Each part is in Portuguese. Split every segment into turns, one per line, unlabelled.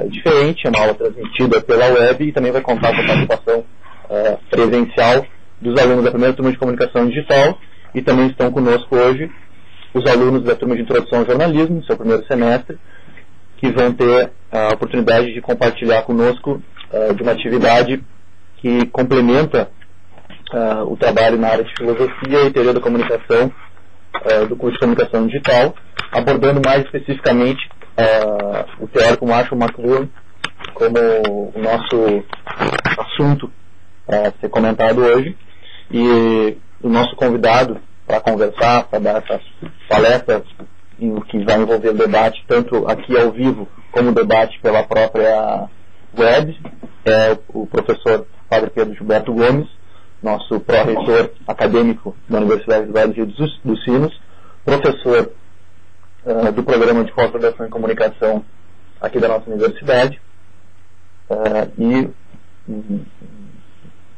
diferente, é uma aula transmitida pela web e também vai contar com a participação presencial dos alunos da primeira turma de comunicação digital, e também estão conosco hoje os alunos da turma de introdução ao jornalismo, seu primeiro semestre, que vão ter a oportunidade de compartilhar conosco de uma atividade que complementa o trabalho na área de filosofia e teoria da comunicação do curso de comunicação digital, abordando mais especificamente o teórico Marshall McLuhan como o nosso assunto a ser comentado hoje. E o nosso convidado para conversar, para dar essa palestra que vai envolver debate tanto aqui ao vivo como debate pela própria web, é o professor Padre Pedro Gilberto Gomes, nosso pró-reitor acadêmico da Universidade do Vale do Rio dos Sinos, professor do programa de pós-graduação em comunicação aqui da nossa universidade, e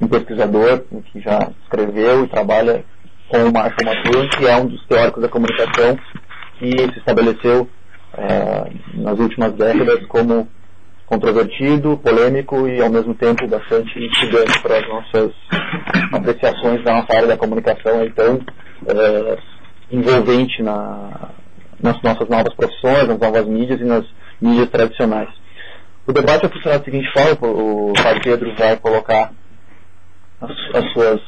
um pesquisador que já escreveu e trabalha com o Marshall McLuhan, que é um dos teóricos da comunicação que se estabeleceu nas últimas décadas como controvertido, polêmico e ao mesmo tempo bastante instigante para as nossas apreciações da nossa área da comunicação, então envolvente nas nossas novas profissões, nas novas mídias e nas mídias tradicionais. O debate vai funcionar da seguinte forma: o Padre Pedro vai colocar as suas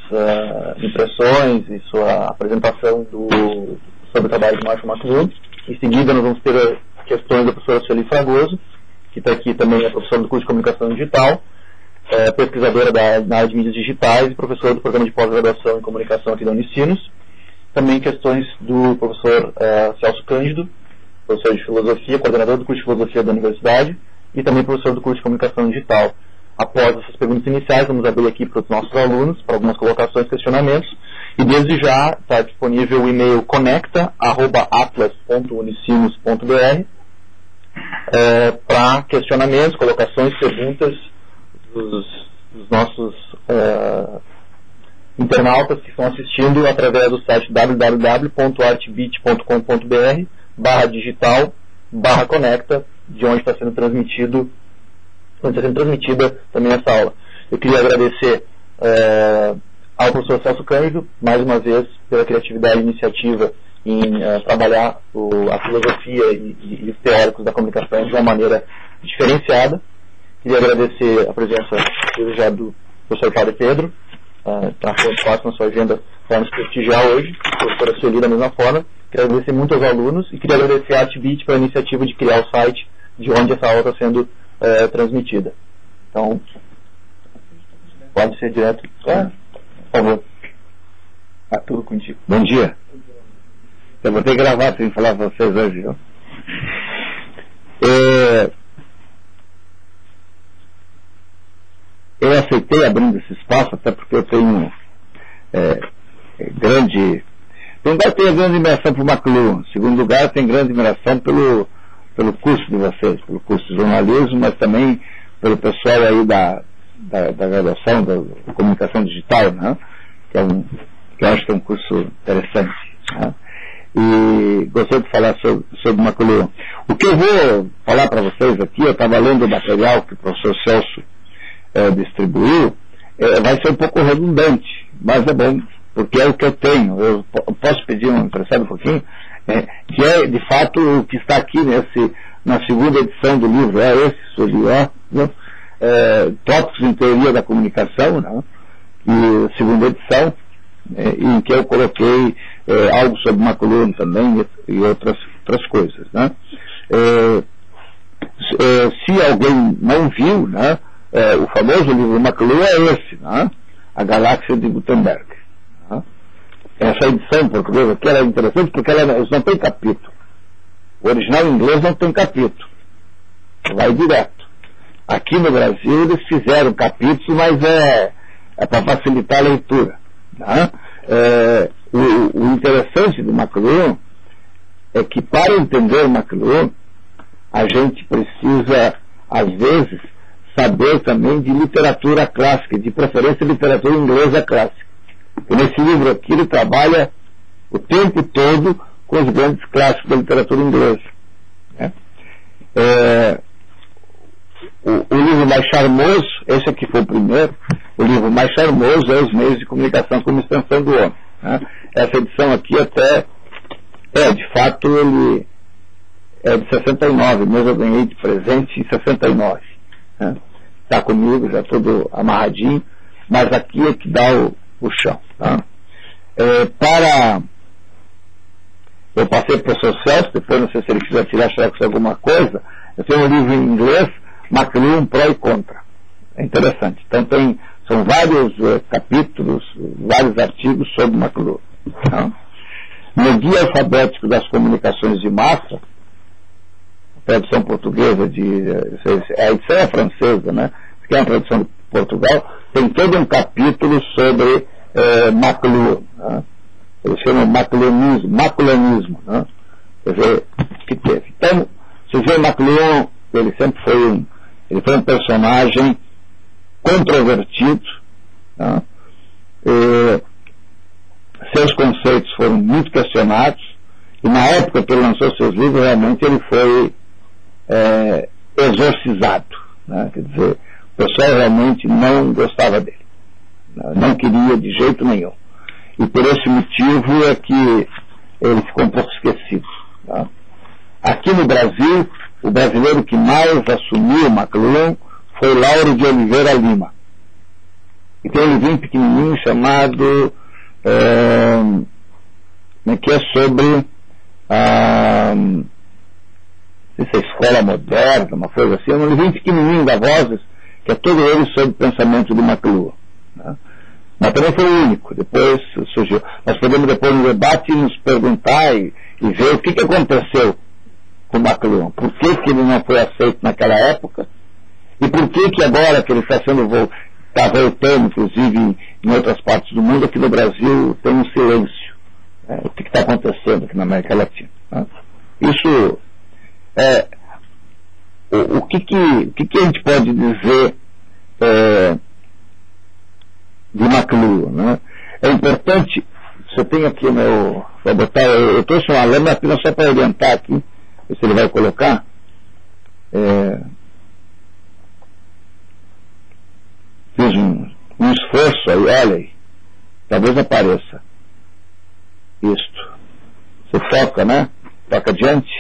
impressões e sua apresentação sobre o trabalho de Marshall McLuhan. Em seguida nós vamos ter questões da professora Sueli Fragoso, que está aqui também, é professora do curso de comunicação digital, pesquisadora na área de mídias digitais e professora do programa de pós-graduação em comunicação aqui da Unicinos. Também questões do professor Celso Cândido, professor de filosofia, coordenador do curso de filosofia da universidade e também professor do curso de comunicação digital. Após essas perguntas iniciais, vamos abrir aqui para os nossos alunos, para algumas colocações e questionamentos. E desde já está disponível o e-mail conecta@atlas.unicinos.br para questionamentos, colocações, perguntas dos nossos internautas que estão assistindo através do site www.artbit.com.br/digital/conecta, de onde está sendo transmitida também essa aula. Eu queria agradecer ao professor Celso Cândido, mais uma vez, pela criatividade e iniciativa em trabalhar a filosofia e os teóricos da comunicação de uma maneira diferenciada. Queria agradecer a presença já do professor Padre Pedro, está com espaço na sua agenda para nos prestigiar hoje, a professora Sueli da mesma forma. Queria agradecer muito aos alunos e queria agradecer a Artbit pela iniciativa de criar o site de onde essa aula está sendo transmitida. Então, pode ser direto. Por favor. Tudo contigo.
Bom dia. Eu vou ter que gravar sem falar para vocês hoje, viu? Eu aceitei abrindo esse espaço, até porque eu tenho grande admiração por McLuhan. Em segundo lugar, tenho grande admiração pelo curso de vocês, pelo curso de jornalismo, mas também pelo pessoal aí da graduação da comunicação digital, né? Que eu acho que é um curso interessante, né? E gostaria de falar sobre McLuhan. O que eu vou falar para vocês aqui, eu estava lendo o material que o professor Celso distribuiu, vai ser um pouco redundante, mas é bom, porque é o que eu tenho. Eu posso pedir um emprestado um pouquinho? Que é, de fato, o que está aqui na segunda edição do livro, esse Sueli, Tópicos em Teoria da Comunicação, né? E segunda edição, em que eu coloquei algo sobre McLuhan também e outras coisas, né? Se alguém não viu, né, o famoso livro McLuhan é esse, né? A Galáxia de Gutenberg, né? Essa edição portuguesa aqui, ela é interessante porque eles não tem capítulo. O original em inglês não tem capítulo, vai direto. Aqui no Brasil eles fizeram capítulos, mas é para facilitar a leitura, né? O interessante do McLuhan é que, para entender o McLuhan, a gente precisa, às vezes, saber também de literatura clássica, de preferência literatura inglesa clássica. E nesse livro aqui ele trabalha o tempo todo com os grandes clássicos da literatura inglesa, né? o livro mais charmoso, esse aqui foi o primeiro, o livro mais charmoso é Os Meios de Comunicação como Extensão do Homem. Né? Essa edição aqui até, de fato, ele é de 69, mesmo eu ganhei de presente em 69. Né? Está comigo, já todo amarradinho, mas aqui é que dá o chão. Tá? Eu passei para o Sr. Celso, depois não sei se ele quiser tirar xerox alguma coisa, eu tenho um livro em inglês, McLuhan, Pró e Contra. É interessante. Então são vários capítulos, vários artigos sobre McLuhan. Tá? No Guia Alfabético das Comunicações de Massa, tradução portuguesa, a edição é francesa, né? Que é uma tradução de Portugal, tem todo um capítulo sobre McLuhan. Né? Ele chama maculanismo, né? Quer dizer, que teve. Então, se vê McLuhan, ele sempre foi um personagem controvertido, né? Seus conceitos foram muito questionados, e na época que ele lançou seus livros, realmente ele foi exorcizado, né? Quer dizer, o pessoal realmente não gostava dele, não queria de jeito nenhum, e por esse motivo é que ele ficou um pouco esquecido. Tá? Aqui no Brasil, o brasileiro que mais assumiu McLuhan foi Lauro de Oliveira Lima, e tem um livrinho pequenininho chamado que é sobre não sei se é Escola Moderna, uma coisa assim, é um livrinho pequenininho da Vozes, que é todo ele sobre o pensamento de McLuhan. Né? Mas também foi o único, depois surgiu. Nós podemos depois no debate nos perguntar e ver o que aconteceu com o McLuhan, por que ele não foi aceito naquela época, e por que agora que ele está voltando, inclusive em outras partes do mundo, aqui no Brasil tem um silêncio. O que está acontecendo aqui na América Latina. Né? Isso o que a gente pode dizer de McLuhan, né? É importante, você tem aqui vou botar, eu trouxe uma lâmina apenas só para orientar aqui, se ele vai colocar. Fiz um esforço aí, olha aí, talvez apareça isto. Você foca, né? Toca adiante,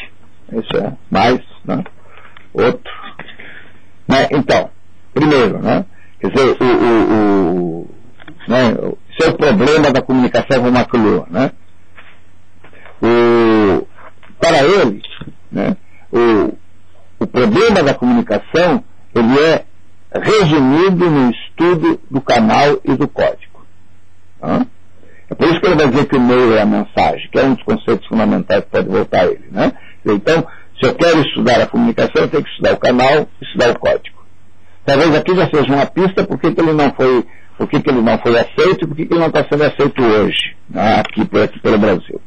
isso é, mais, né? Outro, né? Então, primeiro, né? Quer dizer, esse é o problema da comunicação com o McLuhan, né? Para ele, né? O problema da comunicação, ele é resumido no estudo do canal e do código. Tá? É por isso que ele vai dizer que o meio é a mensagem, que é um dos conceitos fundamentais que pode voltar a ele, né? Então, se eu quero estudar a comunicação, eu tenho que estudar o canal e estudar o código. Talvez aqui já seja uma pista por que ele não foi aceito e por que ele não está sendo aceito hoje, né? aqui pelo Brasil.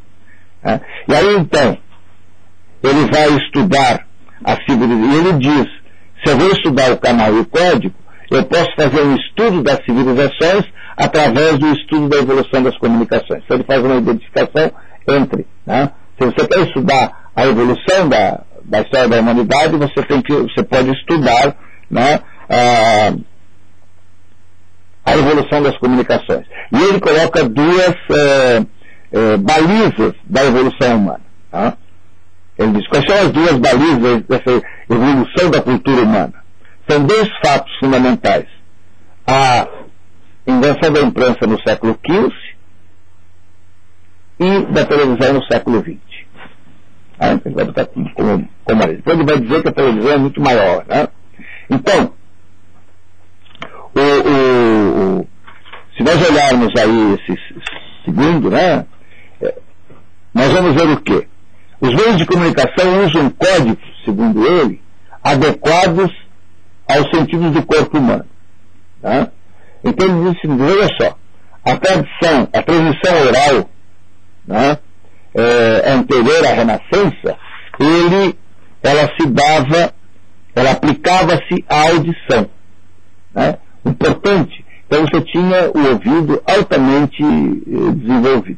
Né? E aí então, ele vai estudar a civilização, e ele diz, se eu vou estudar o canal e o código, eu posso fazer um estudo das civilizações através do estudo da evolução das comunicações. Então ele faz uma identificação entre, né? Se você quer estudar a evolução da história da humanidade, você pode estudar, né, a evolução das comunicações. E ele coloca duas balizas da evolução humana. Tá? Ele diz, quais são as duas balizas dessa evolução da cultura humana? São dois fatos fundamentais. A invenção da imprensa no século XV e da televisão no século XX. Ele vai botar como ali. Depois ele vai dizer que a televisão é muito maior. Né? Então, se nós olharmos aí esse segundo, né, nós vamos ver o quê? Os meios de comunicação usam códigos, segundo ele, adequados aos sentidos do corpo humano. Tá? Então ele diz o seguinte, olha só, a transmissão oral, né, anterior à Renascença, ela aplicava-se à audição. Né? Importante. Então você tinha o ouvido altamente desenvolvido.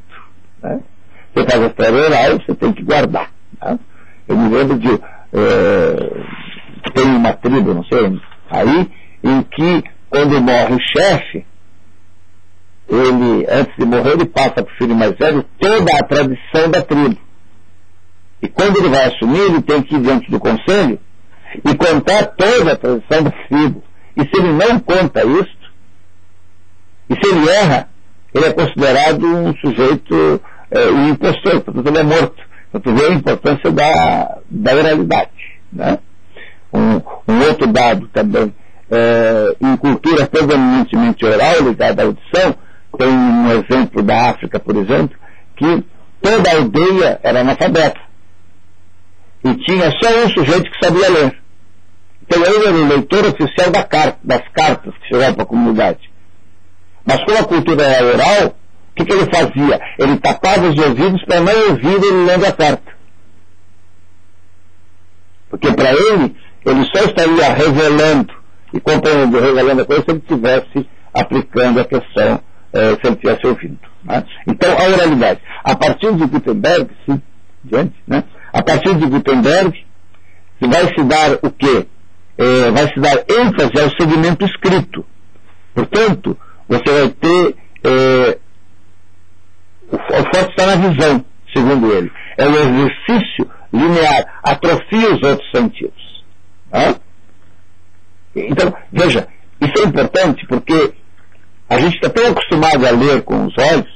Né? Você faz a história oral, você tem que guardar. Né? Eu me lembro de tem uma tribo, não sei, aí em que, quando morre o chefe, ele, antes de morrer, ele passa para o filho mais velho toda a tradição da tribo. E quando ele vai assumir, ele tem que ir diante do conselho e contar toda a tradição da tribo. E se ele não conta isso, e se ele erra, ele é considerado um sujeito, um impostor, portanto ele é morto. Portanto, vê a importância da oralidade, né? Um outro dado também, em cultura predominantemente oral, ligada à audição, tem um exemplo da África, por exemplo, que toda a aldeia era analfabeta. E tinha só um sujeito que sabia ler. Então ele era o leitor oficial das cartas que chegavam para a comunidade. Mas como a cultura era oral, o que ele fazia? Ele tapava os ouvidos para não ouvir ele lendo a carta. Porque para ele só estaria revelando e compreendendo, revelando a coisa se ele estivesse aplicando a questão, se ele tivesse ouvido. Né? Então, a oralidade. A partir de Gutenberg, né? A partir de Gutenberg, vai se dar o quê? Vai se dar ênfase ao segmento escrito. Portanto, você vai ter o forte está na visão, segundo ele. É o exercício linear, atrofia os outros sentidos. Tá? Então, veja, isso é importante porque a gente está tão acostumado a ler com os olhos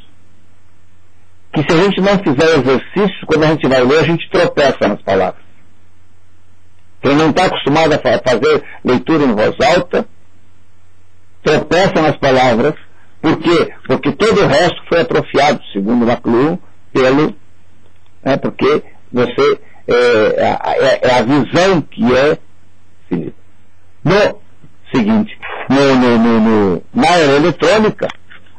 que se a gente não fizer exercício, quando a gente vai ler, a gente tropeça nas palavras. Quem não está acostumado a fazer leitura em voz alta, tropeça nas palavras. Por quê? Porque todo o resto foi atrofiado, segundo McLuhan, porque você é a visão que é finita. No seguinte, na era eletrônica,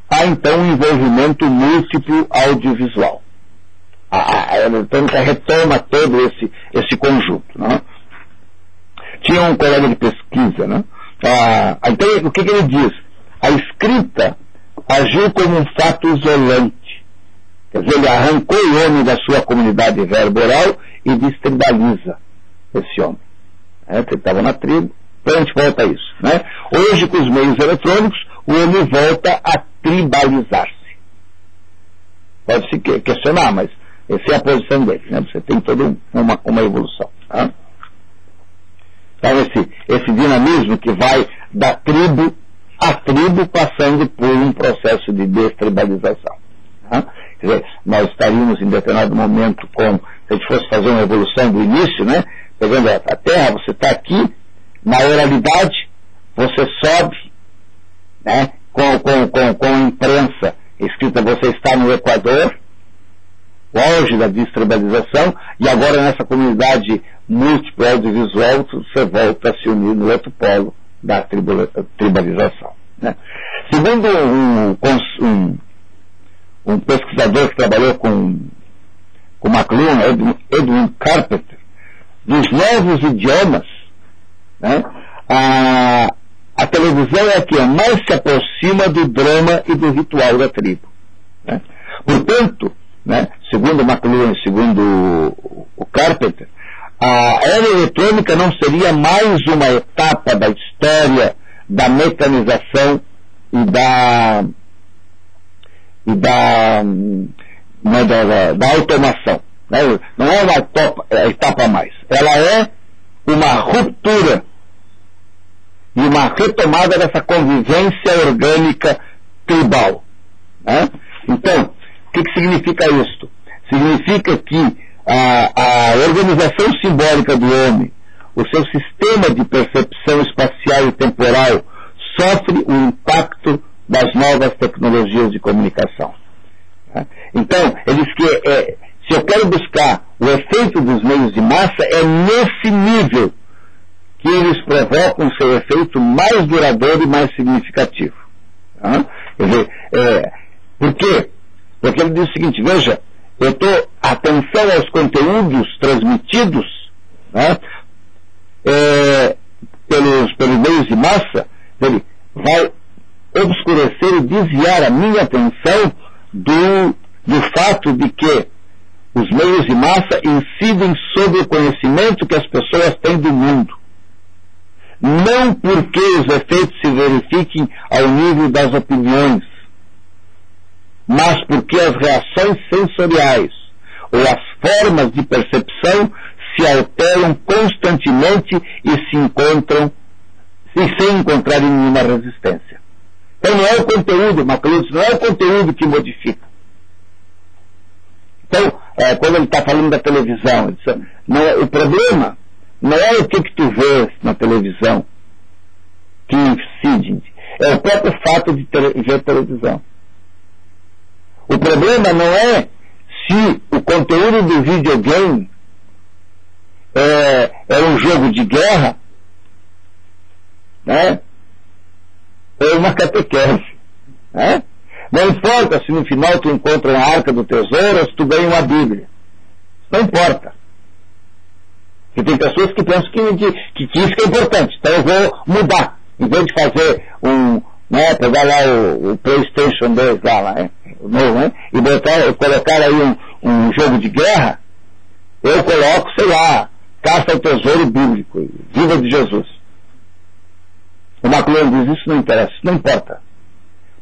há então um envolvimento múltiplo audiovisual. A eletrônica retoma todo esse conjunto. Né? Tinha um colega de pesquisa, né? Então o que ele diz? A escrita agiu como um fato isolante. Quer dizer, ele arrancou o homem da sua comunidade verboral e destribaliza esse homem. Ele estava na tribo, então a gente volta a isso. Né? Hoje, com os meios eletrônicos, o homem volta a tribalizar-se. Pode-se questionar, mas essa é a posição dele. Né? Você tem toda uma evolução. Tá? Então, esse dinamismo que vai da tribo a tribo, passando por um processo de destribalização. Tá? Quer dizer, nós estaríamos em determinado momento se a gente fosse fazer uma evolução do início, né? Pegando a Terra, você está aqui, na oralidade, você sobe, né? Com a imprensa escrita, você está no Equador, o auge da destribalização, e agora nessa comunidade múltipla audiovisual, você volta a se unir no outro polo da tribalização. Né? Segundo um pesquisador que trabalhou com McLuhan, Edwin Carpenter, dos novos idiomas, né, a televisão é a que mais se aproxima do drama e do ritual da tribo. Né? Portanto, né, segundo McLuhan e segundo o Carpenter, a era eletrônica não seria mais uma etapa da história da mecanização e da automação. Né? Não é uma etapa a mais. Ela é uma ruptura e uma retomada dessa convivência orgânica tribal. Né? Então, o que significa isto? Significa que a organização simbólica do homem, o seu sistema de percepção espacial e temporal, sofre o impacto das novas tecnologias de comunicação. Então, ele diz que se eu quero buscar o efeito dos meios de massa, é nesse nível que eles provocam seu efeito mais duradouro e mais significativo. Quer dizer, por quê? Porque ele diz o seguinte, veja, eu estou atenção aos conteúdos transmitidos, né, pelos meios de massa, ele vai obscurecer e desviar a minha atenção do fato de que os meios de massa incidem sobre o conhecimento que as pessoas têm do mundo. não porque os efeitos se verifiquem ao nível das opiniões, mas porque as reações sensoriais ou as formas de percepção se alteram constantemente e sem encontrarem nenhuma resistência. Então não é o conteúdo, McLuhan, não é o conteúdo que modifica. Então, quando ele está falando da televisão, ele diz, o problema não é o que tu vês na televisão que incide, é o próprio fato de ver televisão. O problema não é se o conteúdo do videogame é um jogo de guerra, né? É uma catequese, né? Não importa se no final tu encontra uma arca do tesouro ou se tu ganha uma Bíblia. Não importa. Porque tem pessoas que pensam que isso que é importante. Então eu vou mudar. Em vez de fazer pegar lá o PlayStation 2 lá, né? O novo, né? E colocar aí um jogo de guerra, eu coloco, sei lá, caça ao tesouro bíblico, vida de Jesus. O McLuhan diz, isso não interessa, isso não importa.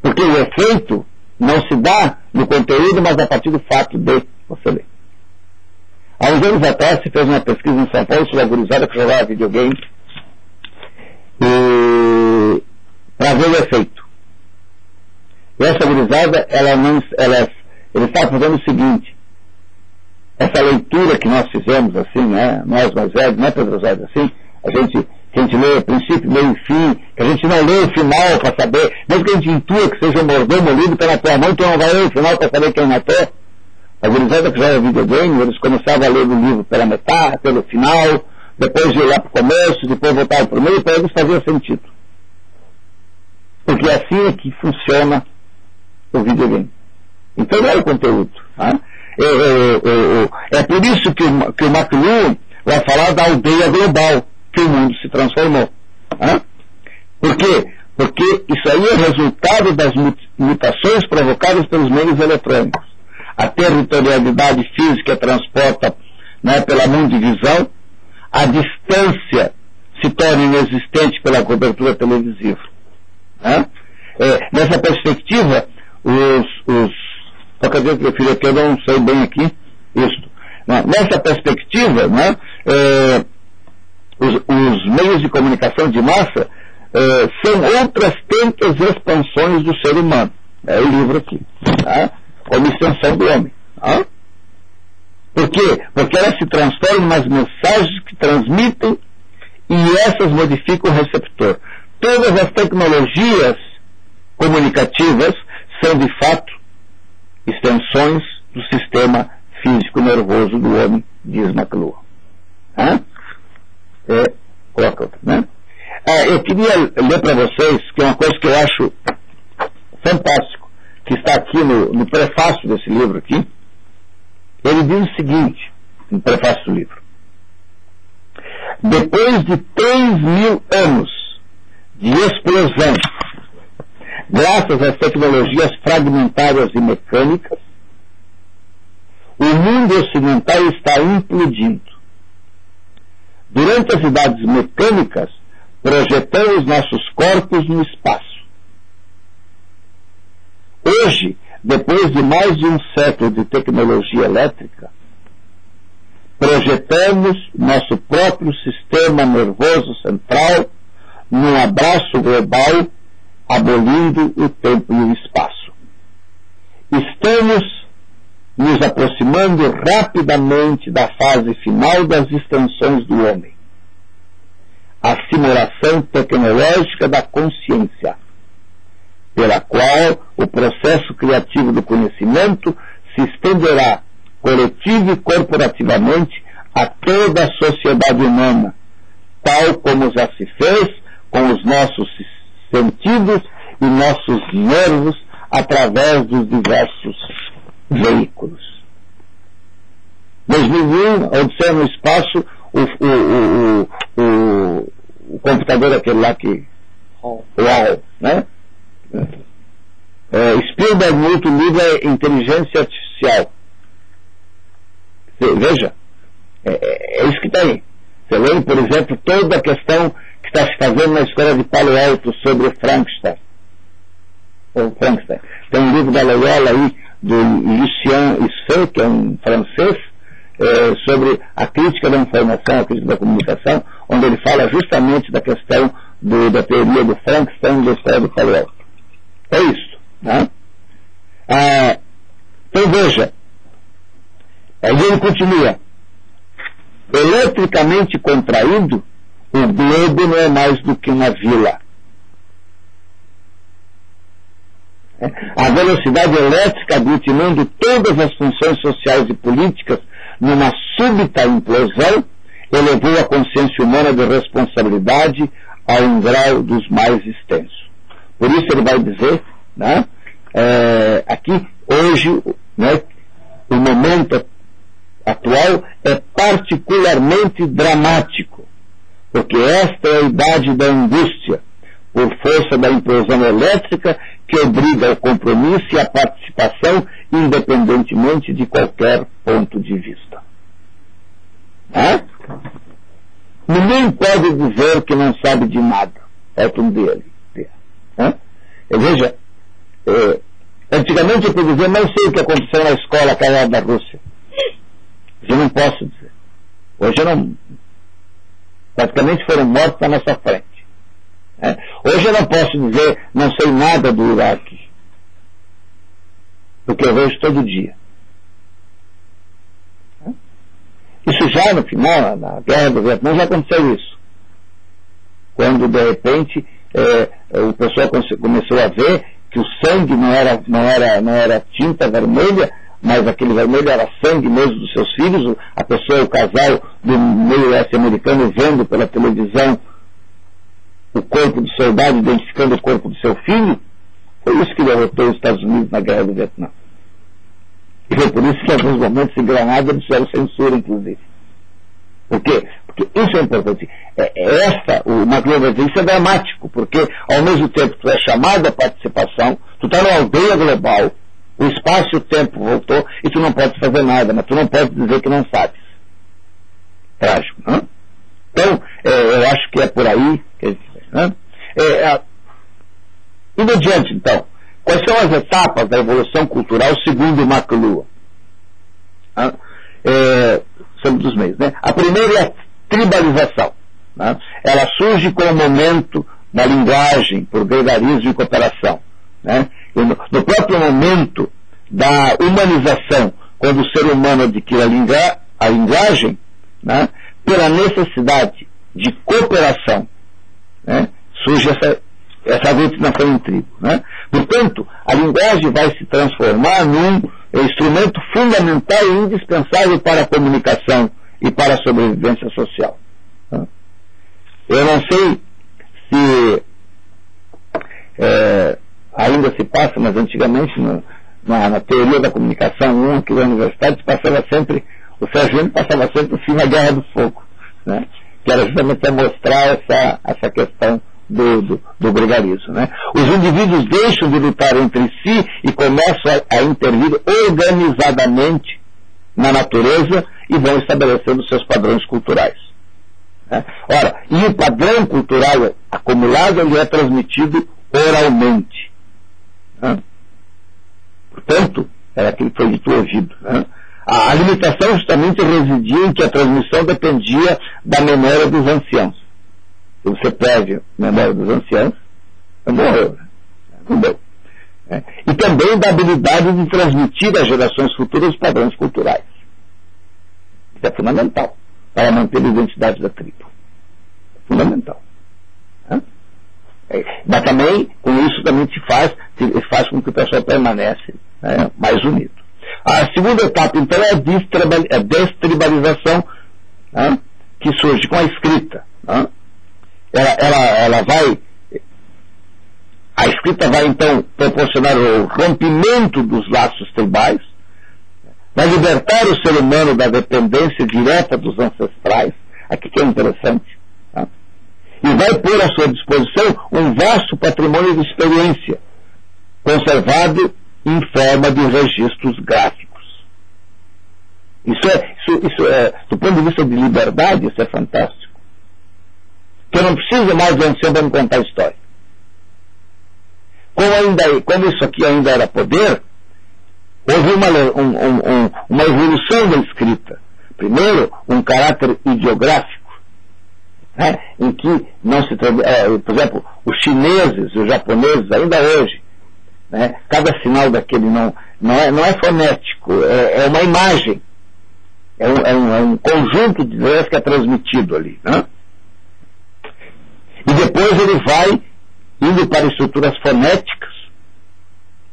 Porque o efeito não se dá no conteúdo, mas a partir do fato de você ler. Há uns anos atrás se fez uma pesquisa em São Paulo sobre a gurizada que jogava videogame para ver o efeito. E essa gurizada, ele estava fazendo o seguinte, essa leitura que nós fizemos assim, né, nós mais velhos, não é Pedro Osório, assim, a gente lê o princípio, meio e fim, que a gente não lê o final para saber, mesmo que a gente intua que seja um mordomo, o livro está na tua mão, tu não vai ler o final para saber quem matou. A gurizada que joga videogame, eles começavam a ler o livro pela metade, pelo final, depois ia lá para o começo, depois voltavam para o meio, para eles fazia sentido. Porque assim é que funciona o videogame. Então não é o conteúdo. Tá? É por isso que o McLuhan vai falar da aldeia global, que o mundo se transformou. Tá? Por quê? Porque isso aí é resultado das mutações provocadas pelos meios eletrônicos. A territorialidade física transporta, né, pela mundivisão, a distância se torna inexistente pela cobertura televisiva. Né? Nessa perspectiva, quer dizer que eu filho aqui, eu não sei bem aqui isso. Né? Nessa perspectiva, né, os meios de comunicação de massa são outras tantas expansões do ser humano. É o livro aqui. Tá? Como extensão do homem. Tá? Por quê? Porque elas se transformam nas mensagens que transmitem e essas modificam o receptor. Todas as tecnologias comunicativas são, de fato, extensões do sistema físico nervoso do homem, diz McLuhan. Tá? Coloca outra, né? Eu queria ler para vocês, que é uma coisa que eu acho fantástico, que está aqui no prefácio desse livro aqui. Ele diz o seguinte, no prefácio do livro: depois de 3.000 anos de explosão, graças às tecnologias fragmentárias e mecânicas, o mundo ocidental está implodindo. Durante as idades mecânicas, projetamos nossos corpos no espaço. Hoje, depois de mais de um século de tecnologia elétrica, projetamos nosso próprio sistema nervoso central num abraço global, abolindo o tempo e o espaço. Estamos nos aproximando rapidamente da fase final das extensões do homem, a simulação tecnológica da consciência, pela qual o processo criativo do conhecimento se estenderá coletivo e corporativamente a toda a sociedade humana, tal como já se fez com os nossos sentidos e nossos nervos através dos diversos veículos. 2001, Odisseia no Espaço, o computador aquele lá que... UAU, né? Spielberg, no outro livro, é Inteligência Artificial. Veja, é isso que está aí. Você lê, por exemplo, toda a questão que está se fazendo na escola de Palo Alto sobre Frankenstein. Tem um livro da Loyola aí, do Lucien Isseux, que é um francês, sobre a crítica da informação, a crítica da comunicação, onde ele fala justamente da questão da teoria do Frankenstein e da escola do Palo Alto. É isso. Né? Então veja, aí ele continua. Eletricamente contraído, o globo não é mais do que uma vila. A velocidade elétrica, aglutinando todas as funções sociais e políticas numa súbita implosão, elevou a consciência humana de responsabilidade a um grau dos mais extensos. Por isso ele vai dizer, né, aqui, hoje, né, o momento atual é particularmente dramático, porque esta é a idade da angústia, por força da implosão elétrica que obriga ao compromisso e à participação, independentemente de qualquer ponto de vista. Ninguém pode dizer que não sabe de nada. Falta um dele. Veja, antigamente eu podia dizer, não sei o que aconteceu na escola caiada da Rússia. Eu não posso dizer. Hoje eu não... Praticamente foram mortos na nossa frente. Hoje eu não posso dizer, não sei nada do Iraque. Porque eu vejo todo dia. Isso já no final, na guerra do Vietnã, já aconteceu isso. Quando de repente o pessoal começou a ver que o sangue não era tinta vermelha, mas aquele vermelho era sangue mesmo dos seus filhos, a pessoa, o casal do meio oeste americano vendo pela televisão o corpo do soldado identificando o corpo do seu filho. Foi isso que derrotou os Estados Unidos na guerra do Vietnã. E foi por isso que em alguns momentos em Granada eles fizeram censura, inclusive. Por quê? Porque isso é importante. O McLuhan vai dizer, isso é dramático, porque ao mesmo tempo tu é chamado à participação, tu está numa aldeia global, o espaço e o tempo voltou e tu não podes fazer nada, mas tu não podes dizer que não sabes. Trágico, não? Então, eu acho que é por aí que indo adiante, então, quais são as etapas da evolução cultural segundo McLuhan? Sobre dos meios, né? A primeira é a tribalização. Né? Ela surge com o momento da linguagem por gregarismo e cooperação. Né? E no próprio momento da humanização, quando o ser humano adquire a linguagem, né? Pela necessidade de cooperação, né? Surge essa aglutinação em tribo. Né? Portanto, a linguagem vai se transformar num instrumento fundamental e indispensável para a comunicação e para a sobrevivência social. Né? Eu não sei se ainda se passa, mas antigamente na teoria da comunicação 1 aqui na universidade se passava sempre, o Sérgio Mendes passava sempre o fim da Guerra do Fogo, né? Que era justamente a mostrar essa questão do gregarismo. Né? Os indivíduos deixam de lutar entre si e começam a intervir organizadamente na natureza e vão estabelecendo seus padrões culturais. Né? Ora, e o padrão cultural acumulado ele é transmitido oralmente. Né? Portanto, era aquilo que foi dito ouvido. Né? A limitação justamente residia em que a transmissão dependia da memória dos anciãos. Se você perde a memória dos anciãos, morreu. Não deu. E também da habilidade de transmitir às gerações futuras os padrões culturais. Isso é fundamental para manter a identidade da tribo. É fundamental. Mas também, com isso também se faz com que o pessoal permanece mais unido. A segunda etapa, então, é a destribalização, que surge com a escrita. A escrita vai, então, proporcionar o rompimento dos laços tribais, vai libertar o ser humano da dependência direta dos ancestrais, aqui que é interessante, e vai pôr à sua disposição um vasto patrimônio de experiência, conservado em forma de registros gráficos. Isso é, do ponto de vista de liberdade, isso é fantástico. que eu não preciso mais de um ancião para me contar a história. Como isso aqui ainda era poder, houve uma evolução da escrita. Primeiro, um caráter ideográfico, né, em que não se... por exemplo, os chineses, os japoneses, ainda hoje, né, cada sinal daquele não é fonético, é uma imagem. É um conjunto de ideias que é transmitido ali. Né? E depois ele vai indo para estruturas fonéticas,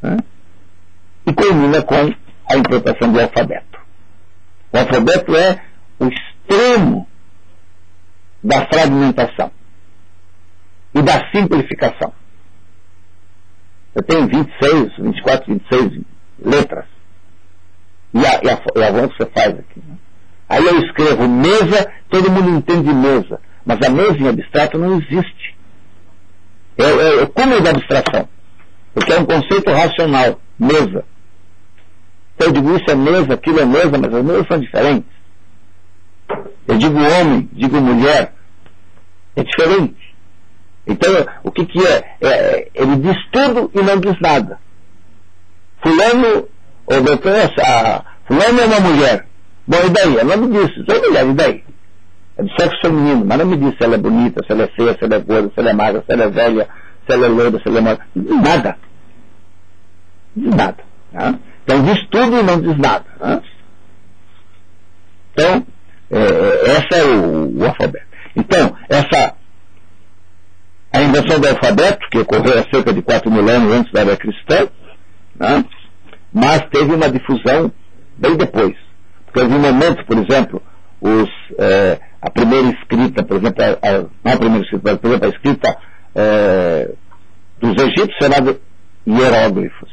né? E culmina com a implantação do alfabeto. O alfabeto é o extremo da fragmentação e da simplificação. Eu tenho 24, 26 letras. E a voz que você faz aqui. Né? Aí eu escrevo mesa, todo mundo entende mesa. Mas a mesa em abstrato não existe. É o cúmulo da abstração. Porque é um conceito racional. Mesa. Então eu digo isso é mesa, aquilo é mesa, mas as mesas são diferentes. Eu digo homem, digo mulher. É diferente. Então, o que é? Ele diz tudo e não diz nada. Fulano, ou doutor, fulano é uma mulher. Bom, e daí? Ela não me disse. Sou mulher, e daí? É do sexo feminino, mas não me disse se ela é bonita, se ela é feia, se ela é gorda, se ela é magra, se ela é velha, se ela é loura, se ela é morta. Nada. Diz nada. Né? Então diz tudo e não diz nada. Né? Então, essa é o alfabeto. Então, a invenção do alfabeto, que ocorreu há cerca de 4.000 anos antes da era cristã, né? Mas teve uma difusão bem depois. Porque houve um momento, por exemplo, a primeira escrita, por exemplo, não a primeira escrita, mas, por exemplo, a escrita dos egípcios chamada hieróglifos,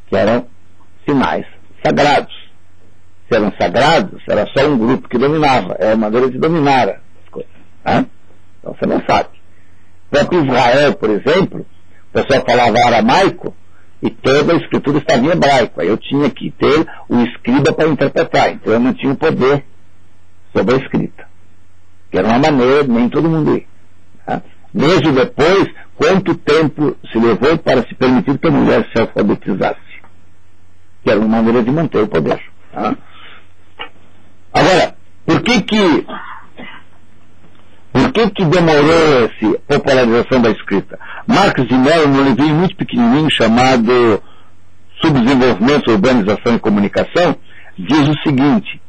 que eram sinais sagrados. Se eram sagrados, era só um grupo que dominava, era uma maneira de dominar as coisas. Né? Então você não sabe. O próprio Israel, por exemplo, o pessoal falava aramaico e toda a escritura estava em hebraico. Aí eu tinha que ter o escriba para interpretar, então eu não tinha o poder sobre a escrita. Que era uma maneira, nem todo mundo ia. Tá? Mesmo depois, quanto tempo se levou para se permitir que a mulher se alfabetizasse? Que era uma maneira de manter o poder. Tá? Agora, por que demorou essa popularização da escrita? Marx de Mello, num livrinho muito pequenininho chamado Subdesenvolvimento, Urbanização e Comunicação, diz o seguinte: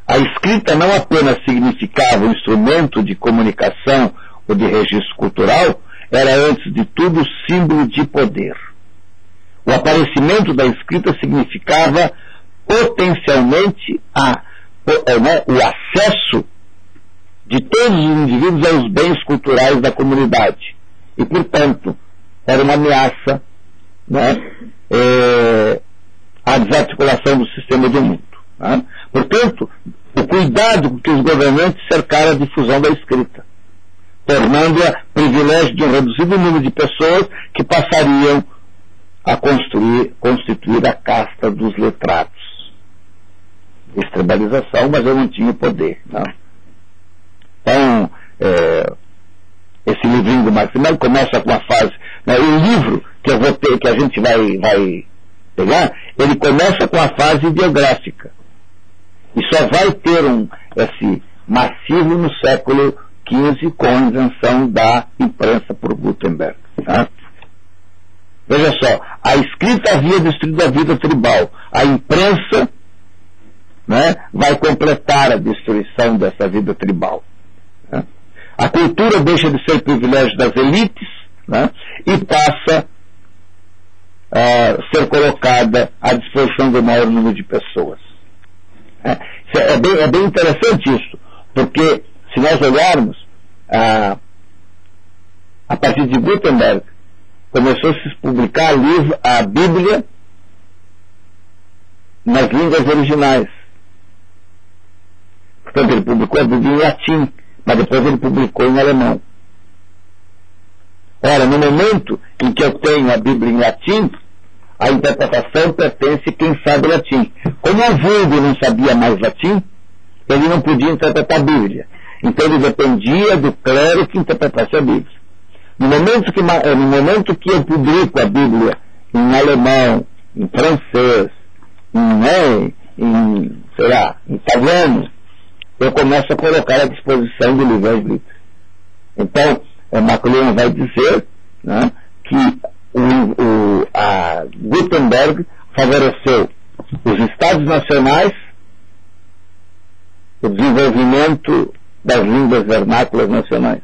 a escrita não apenas significava um instrumento de comunicação ou de registro cultural, era antes de tudo símbolo de poder. O aparecimento da escrita significava potencialmente o acesso de todos os indivíduos aos bens culturais da comunidade. E, portanto, era uma ameaça, né, à desarticulação do sistema do mundo. Né? Portanto, o cuidado com que os governantes cercaram a difusão da escrita, tornando-a privilégio de um reduzido número de pessoas que passariam a constituir a casta dos letrados. Estribalização, mas eu não tinha o poder. Né? Então, esse livrinho do Marx Mello começa com a fase, né, o livro que eu vou ter, que a gente vai pegar, ele começa com a fase ideográfica. E só vai ter esse massivo no século XV com a invenção da imprensa por Gutenberg. Tá? Veja só, a escrita havia destruído a vida tribal. A imprensa, né, vai completar a destruição dessa vida tribal. Né? A cultura deixa de ser privilégio das elites, né, e passa a ser colocada à disposição do maior número de pessoas. É bem interessante isso, porque se nós olharmos a partir de Gutenberg, começou a se publicar a Bíblia nas línguas originais. Portanto, ele publicou a Bíblia em latim, mas depois ele publicou em alemão. Ora, no momento em que eu tenho a Bíblia em latim, a interpretação pertence a quem sabe latim. Como o vulgo não sabia mais latim, ele não podia interpretar a Bíblia. Então ele dependia do clero que interpretasse a Bíblia. No momento que eu publico a Bíblia em alemão, em francês, em italiano, eu começo a colocar à disposição do livro livre. Então, McLuhan vai dizer, né, que a Gutenberg favoreceu os Estados Nacionais, o desenvolvimento das línguas vernáculas nacionais,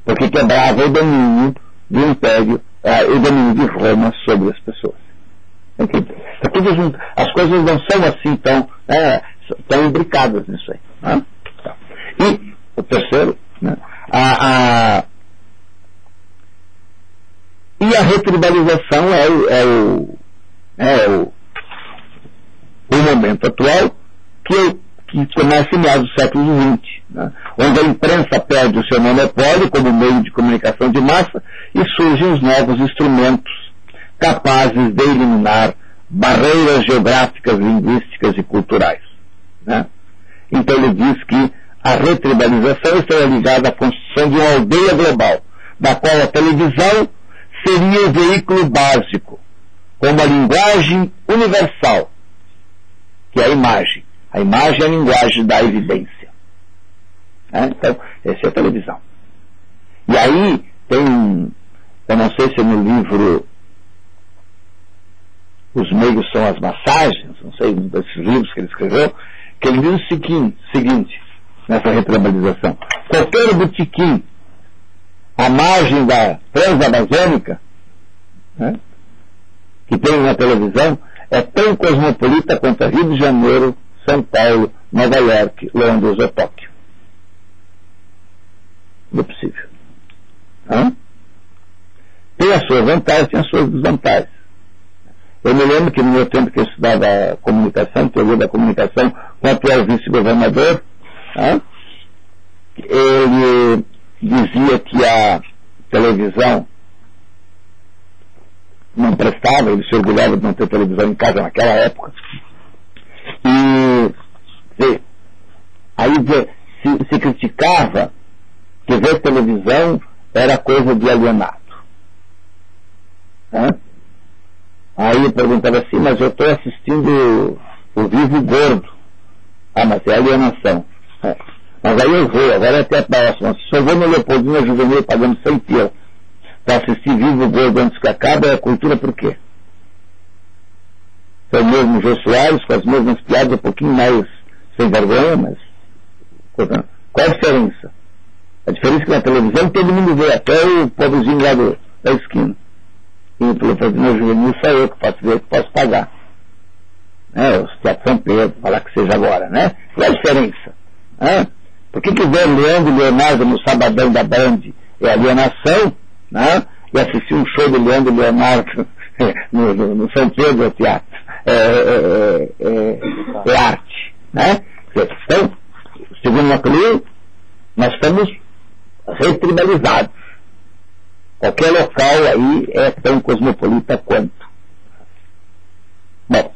porque quebrava o domínio do Império, o domínio de Roma sobre as pessoas. As coisas não são assim tão imbricadas nisso aí. Né? E o terceiro, né, e a retribalização é o momento atual que começa em meados do século XX, né, onde a imprensa perde o seu monopólio como meio de comunicação de massa e surgem os novos instrumentos capazes de eliminar barreiras geográficas, linguísticas e culturais. Né? Então ele diz que a retribalização está ligada à construção de uma aldeia global, da qual a televisão seria o veículo básico, como a linguagem universal, que é a imagem. A imagem é a linguagem da evidência. Então, essa é a televisão. E aí tem, eu não sei se no livro Os Meios São as Massagens, não sei, um desses livros que ele escreveu, que ele diz o seguinte, nessa retribalização: qualquer botequim à margem da Transamazônica, né, que tem na televisão, é tão cosmopolita quanto a Rio de Janeiro, São Paulo, Nova York, Londres ou Tóquio. Não é possível. Tem as suas vantagens, tem as suas desvantagens. Eu me lembro que no meu tempo que eu estudava comunicação, teoria da comunicação, com o atual vice-governador, ele dizia que a televisão não prestava, ele se orgulhava de não ter televisão em casa naquela época. E aí se criticava que ver televisão era coisa de alienado. Aí eu perguntava assim, mas eu estou assistindo o Vivo Gordo. Mas é alienação. Mas aí eu vou, agora até a próxima. Se eu vou no Leopoldina Juvenil pagando 100 pila para assistir Vivo Gordo antes que acabe, é cultura por quê? É o mesmo Jô Soares, com as mesmas piadas, um pouquinho mais sem vergonha, mas qual a diferença? A diferença é que na televisão todo mundo vê, até o pobrezinho lá da esquina. E pelo Leopoldina Juvenil só eu que posso ver, que posso pagar. Os Teatro São Pedro, falar que seja agora, né? Qual é a diferença? Por que ver Leandro e Leonardo no Sabadão da Band é alienação, né? E assistir um show do Leandro e Leonardo no São Pedro é teatro, é arte, né? Então, segundo McLuhan, nós estamos retribalizados. Qualquer local aí é tão cosmopolita quanto. Bom,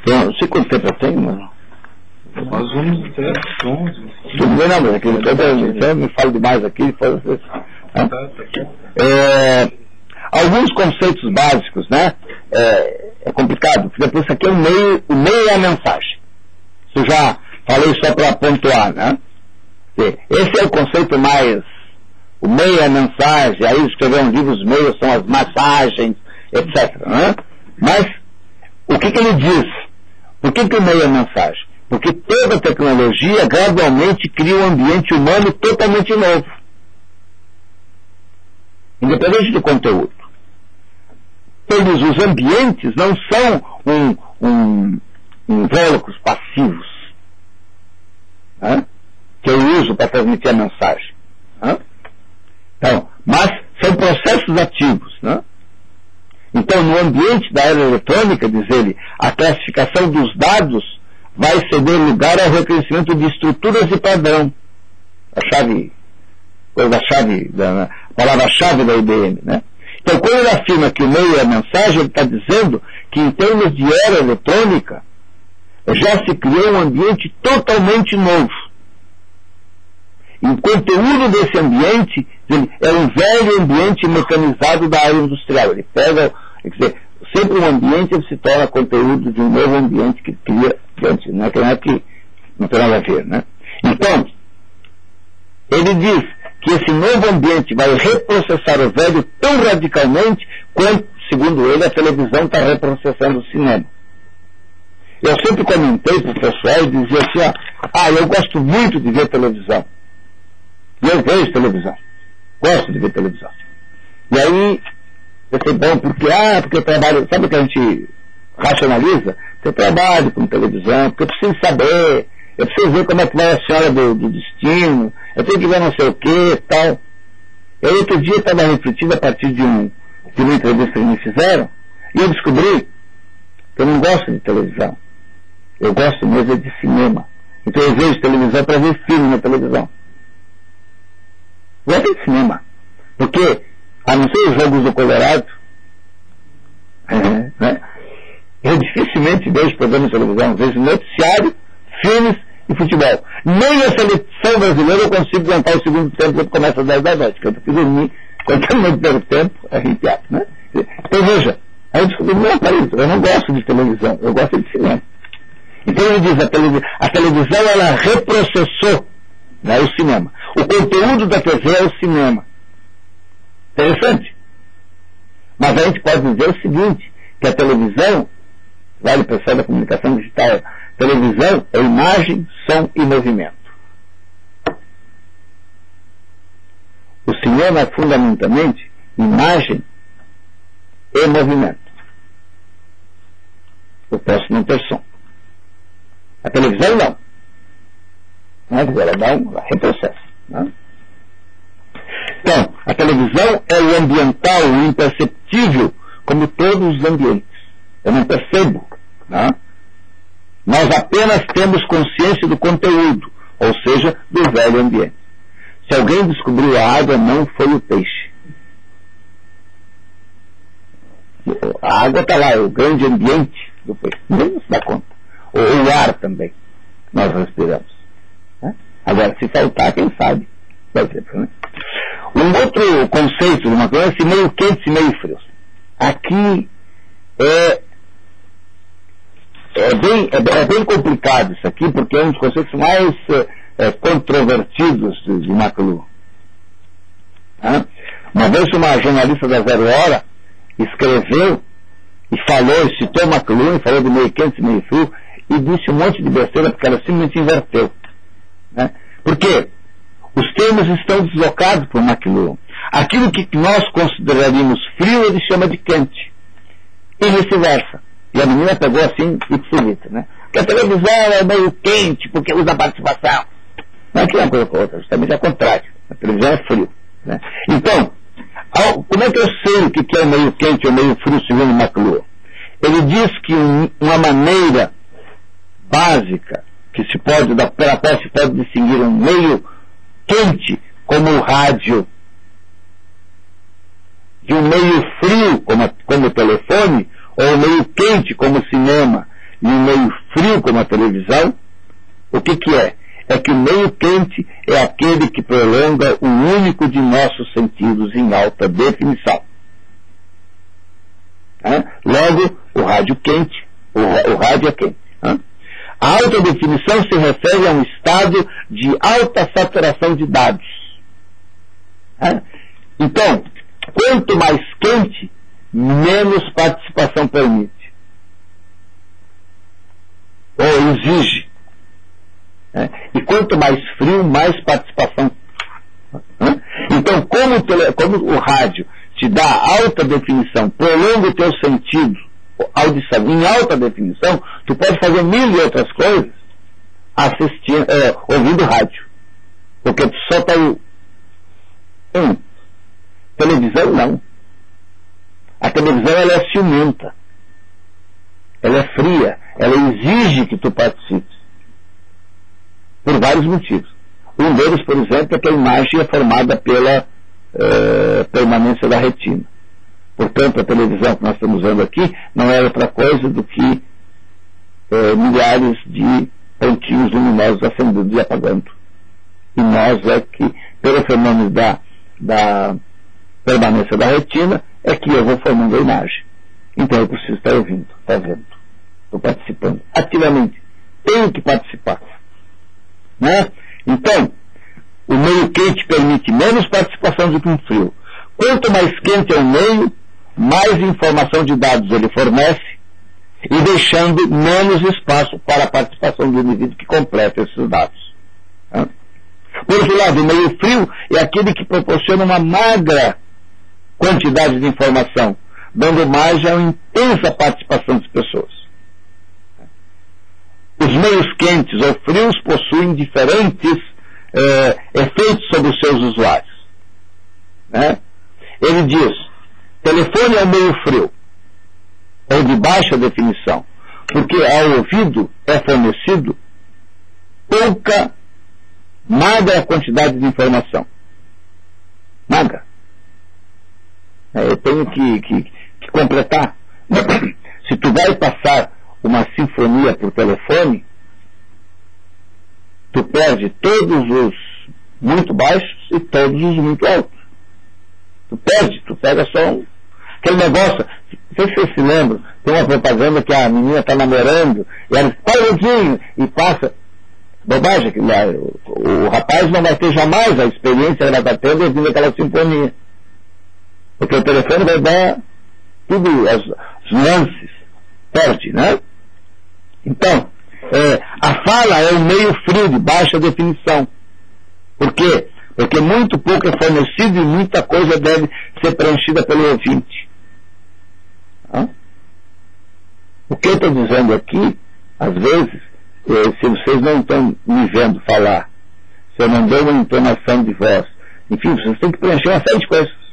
não sei quanto tempo eu tenho, mano.
Nós vamos até 11.
Tudo bem, não, mas aquilo todo me falo demais aqui. Alguns conceitos básicos, né? É complicado, porque depois isso aqui é o meio é a mensagem. Isso eu já falei só para pontuar, né? Esse é o conceito mais. O meio é a mensagem, aí escreveram livros, os meios são as massagens, etc. Né? Mas, o que ele diz? Por que o meio é a mensagem? Porque toda tecnologia gradualmente cria um ambiente humano totalmente novo. Independente do conteúdo. Os ambientes não são invólucros passivos, né, que eu uso para transmitir a mensagem. Né? Então, mas são processos ativos. Né? Então, no ambiente da era eletrônica, diz ele, a classificação dos dados vai ceder lugar ao reconhecimento de estruturas de padrão. A palavra-chave da IBM. Né? Então, quando ele afirma que o meio é a mensagem, ele está dizendo que, em termos de era eletrônica, já se criou um ambiente totalmente novo. E o conteúdo desse ambiente é um velho ambiente mecanizado da área industrial. Ele pega, quer dizer, sempre um ambiente ele se torna conteúdo de um novo ambiente que cria antes, né? Que não tem nada a ver, né? Então, ele diz que esse novo ambiente vai reprocessar o velho tão radicalmente quanto, segundo ele, a televisão está reprocessando o cinema. Eu sempre comentei para o pessoal e dizia assim, eu gosto muito de ver televisão. E eu vejo televisão. Gosto de ver televisão. E aí, eu sei, bom, porque eu trabalho, sabe o que a gente racionaliza? Eu trabalho com televisão, porque eu preciso saber, eu preciso ver como é que vai a senhora do destino, eu tenho que ver não sei o que e tal. E aí, outro dia eu estava refletindo a partir de uma entrevista que me fizeram, e eu descobri que eu não gosto de televisão. Eu gosto mesmo de cinema. Então eu vejo televisão para ver filme na televisão. Gosto de cinema. Porque, a não ser os Jogos do Colorado, né, eu dificilmente vejo programas de televisão. Vejo noticiário, filmes e futebol. Nem a seleção brasileira eu consigo aguentar o segundo tempo quando começa às 10 da noite. Porque eu preciso dormir quando termina o primeiro tempo, arrepiado, né? Então veja, aí eu descobri, eu não gosto de televisão, eu gosto de cinema. Então ele diz, a televisão ela reprocessou, né, o cinema. O conteúdo da TV é o cinema. Interessante. Mas a gente pode dizer o seguinte, que a televisão, vale o pessoal da comunicação digital, televisão é imagem, som e movimento. O cinema é fundamentalmente imagem e movimento. Eu posso não ter som. A televisão não. Ela reprocessa. Né? Então, a televisão é o ambiental, o imperceptível, como todos os ambientes. Eu não percebo. Né? Nós apenas temos consciência do conteúdo, ou seja, do velho ambiente. Se alguém descobriu a água, não foi o peixe. A água está lá, é o grande ambiente do peixe. Ninguém se dá conta. Ou o ar também, nós respiramos. Né? Agora, se faltar, quem sabe? Né? Um outro conceito de uma coisa é esse meio quente e meio frio. Aqui é bem complicado isso aqui, porque é um dos conceitos mais controvertidos de McLuhan. Né? Uma vez uma jornalista da Zero Hora escreveu e falou, citou McLuhan, falou de meio quente e meio frio, e disse um monte de besteira porque ela simplesmente inverteu. Né? Por quê? Os termos estão deslocados por McLuhan. Aquilo que nós consideraríamos frio, ele chama de quente. E vice-versa. E a menina pegou assim e psilita, né? Porque a televisão é meio quente, porque usa participação. Não é que uma coisa com a outra, justamente é o contrário. A televisão é frio. Né? Então, como é que eu sei o que é o meio quente ou meio frio, segundo McLuhan? Ele diz que uma maneira básica pela qual se pode distinguir um meio quente como o rádio de um meio frio como o telefone, ou um meio quente como o cinema e um meio frio como a televisão, o que é? É que o meio quente é aquele que prolonga o único de nossos sentidos em alta definição. Logo, o rádio quente, o rádio é quente. A alta definição se refere a um estado de alta saturação de dados. Então, quanto mais quente, menos participação permite. Ou exige. E quanto mais frio, mais participação. Então, como o rádio te dá alta definição, prolonga o teu sentido, audição em alta definição, tu pode fazer mil e outras coisas ouvindo rádio. Porque tu só está televisão não. A televisão ela é ciumenta. Ela é fria. Ela exige que tu participes. Por vários motivos. Um deles, por exemplo, é que a imagem é formada pela permanência da retina. Portanto, a televisão que nós estamos vendo aqui não é outra coisa do que milhares de pontinhos luminosos acendendo e apagando. E nós é que, pelo fenômeno da permanência da retina, é que eu vou formando a imagem. Então eu preciso estar ouvindo, estar vendo, estou participando ativamente. Tenho que participar. Né? Então, o meio quente permite menos participação do que um frio. Quanto mais quente é o meio, mais informação de dados ele fornece, e deixando menos espaço para a participação do indivíduo que completa esses dados. Né? Por outro lado, o meio frio é aquele que proporciona uma magra quantidade de informação, dando margem a uma intensa participação das pessoas. Os meios quentes ou frios possuem diferentes efeitos sobre os seus usuários. Né? Ele diz, telefone é um meio frio, ou de baixa definição, porque ao ouvido é fornecido pouca, magra quantidade de informação. Magra. Eu tenho que completar. Se tu vai passar uma sinfonia por telefone, tu perde todos os muito baixos e todos os muito altos. Tu pega só aquele negócio. Não sei se vocês se lembram, tem uma propaganda que a menina está namorando e ela diz, pai, e passa. Bobagem, que o rapaz não vai ter jamais a experiência que ela está tendo ouvindo aquela sinfonia. Porque o telefone vai dar tudo, os lances, perde, né? Então, a fala é um meio frio, de baixa definição. Por quê? Porque muito pouco é fornecido e muita coisa deve ser preenchida pelo ouvinte. Tá? O que eu estou dizendo aqui, às vezes, se vocês não estão me vendo falar, se eu não dou uma entonação de voz, enfim, vocês têm que preencher uma série de coisas.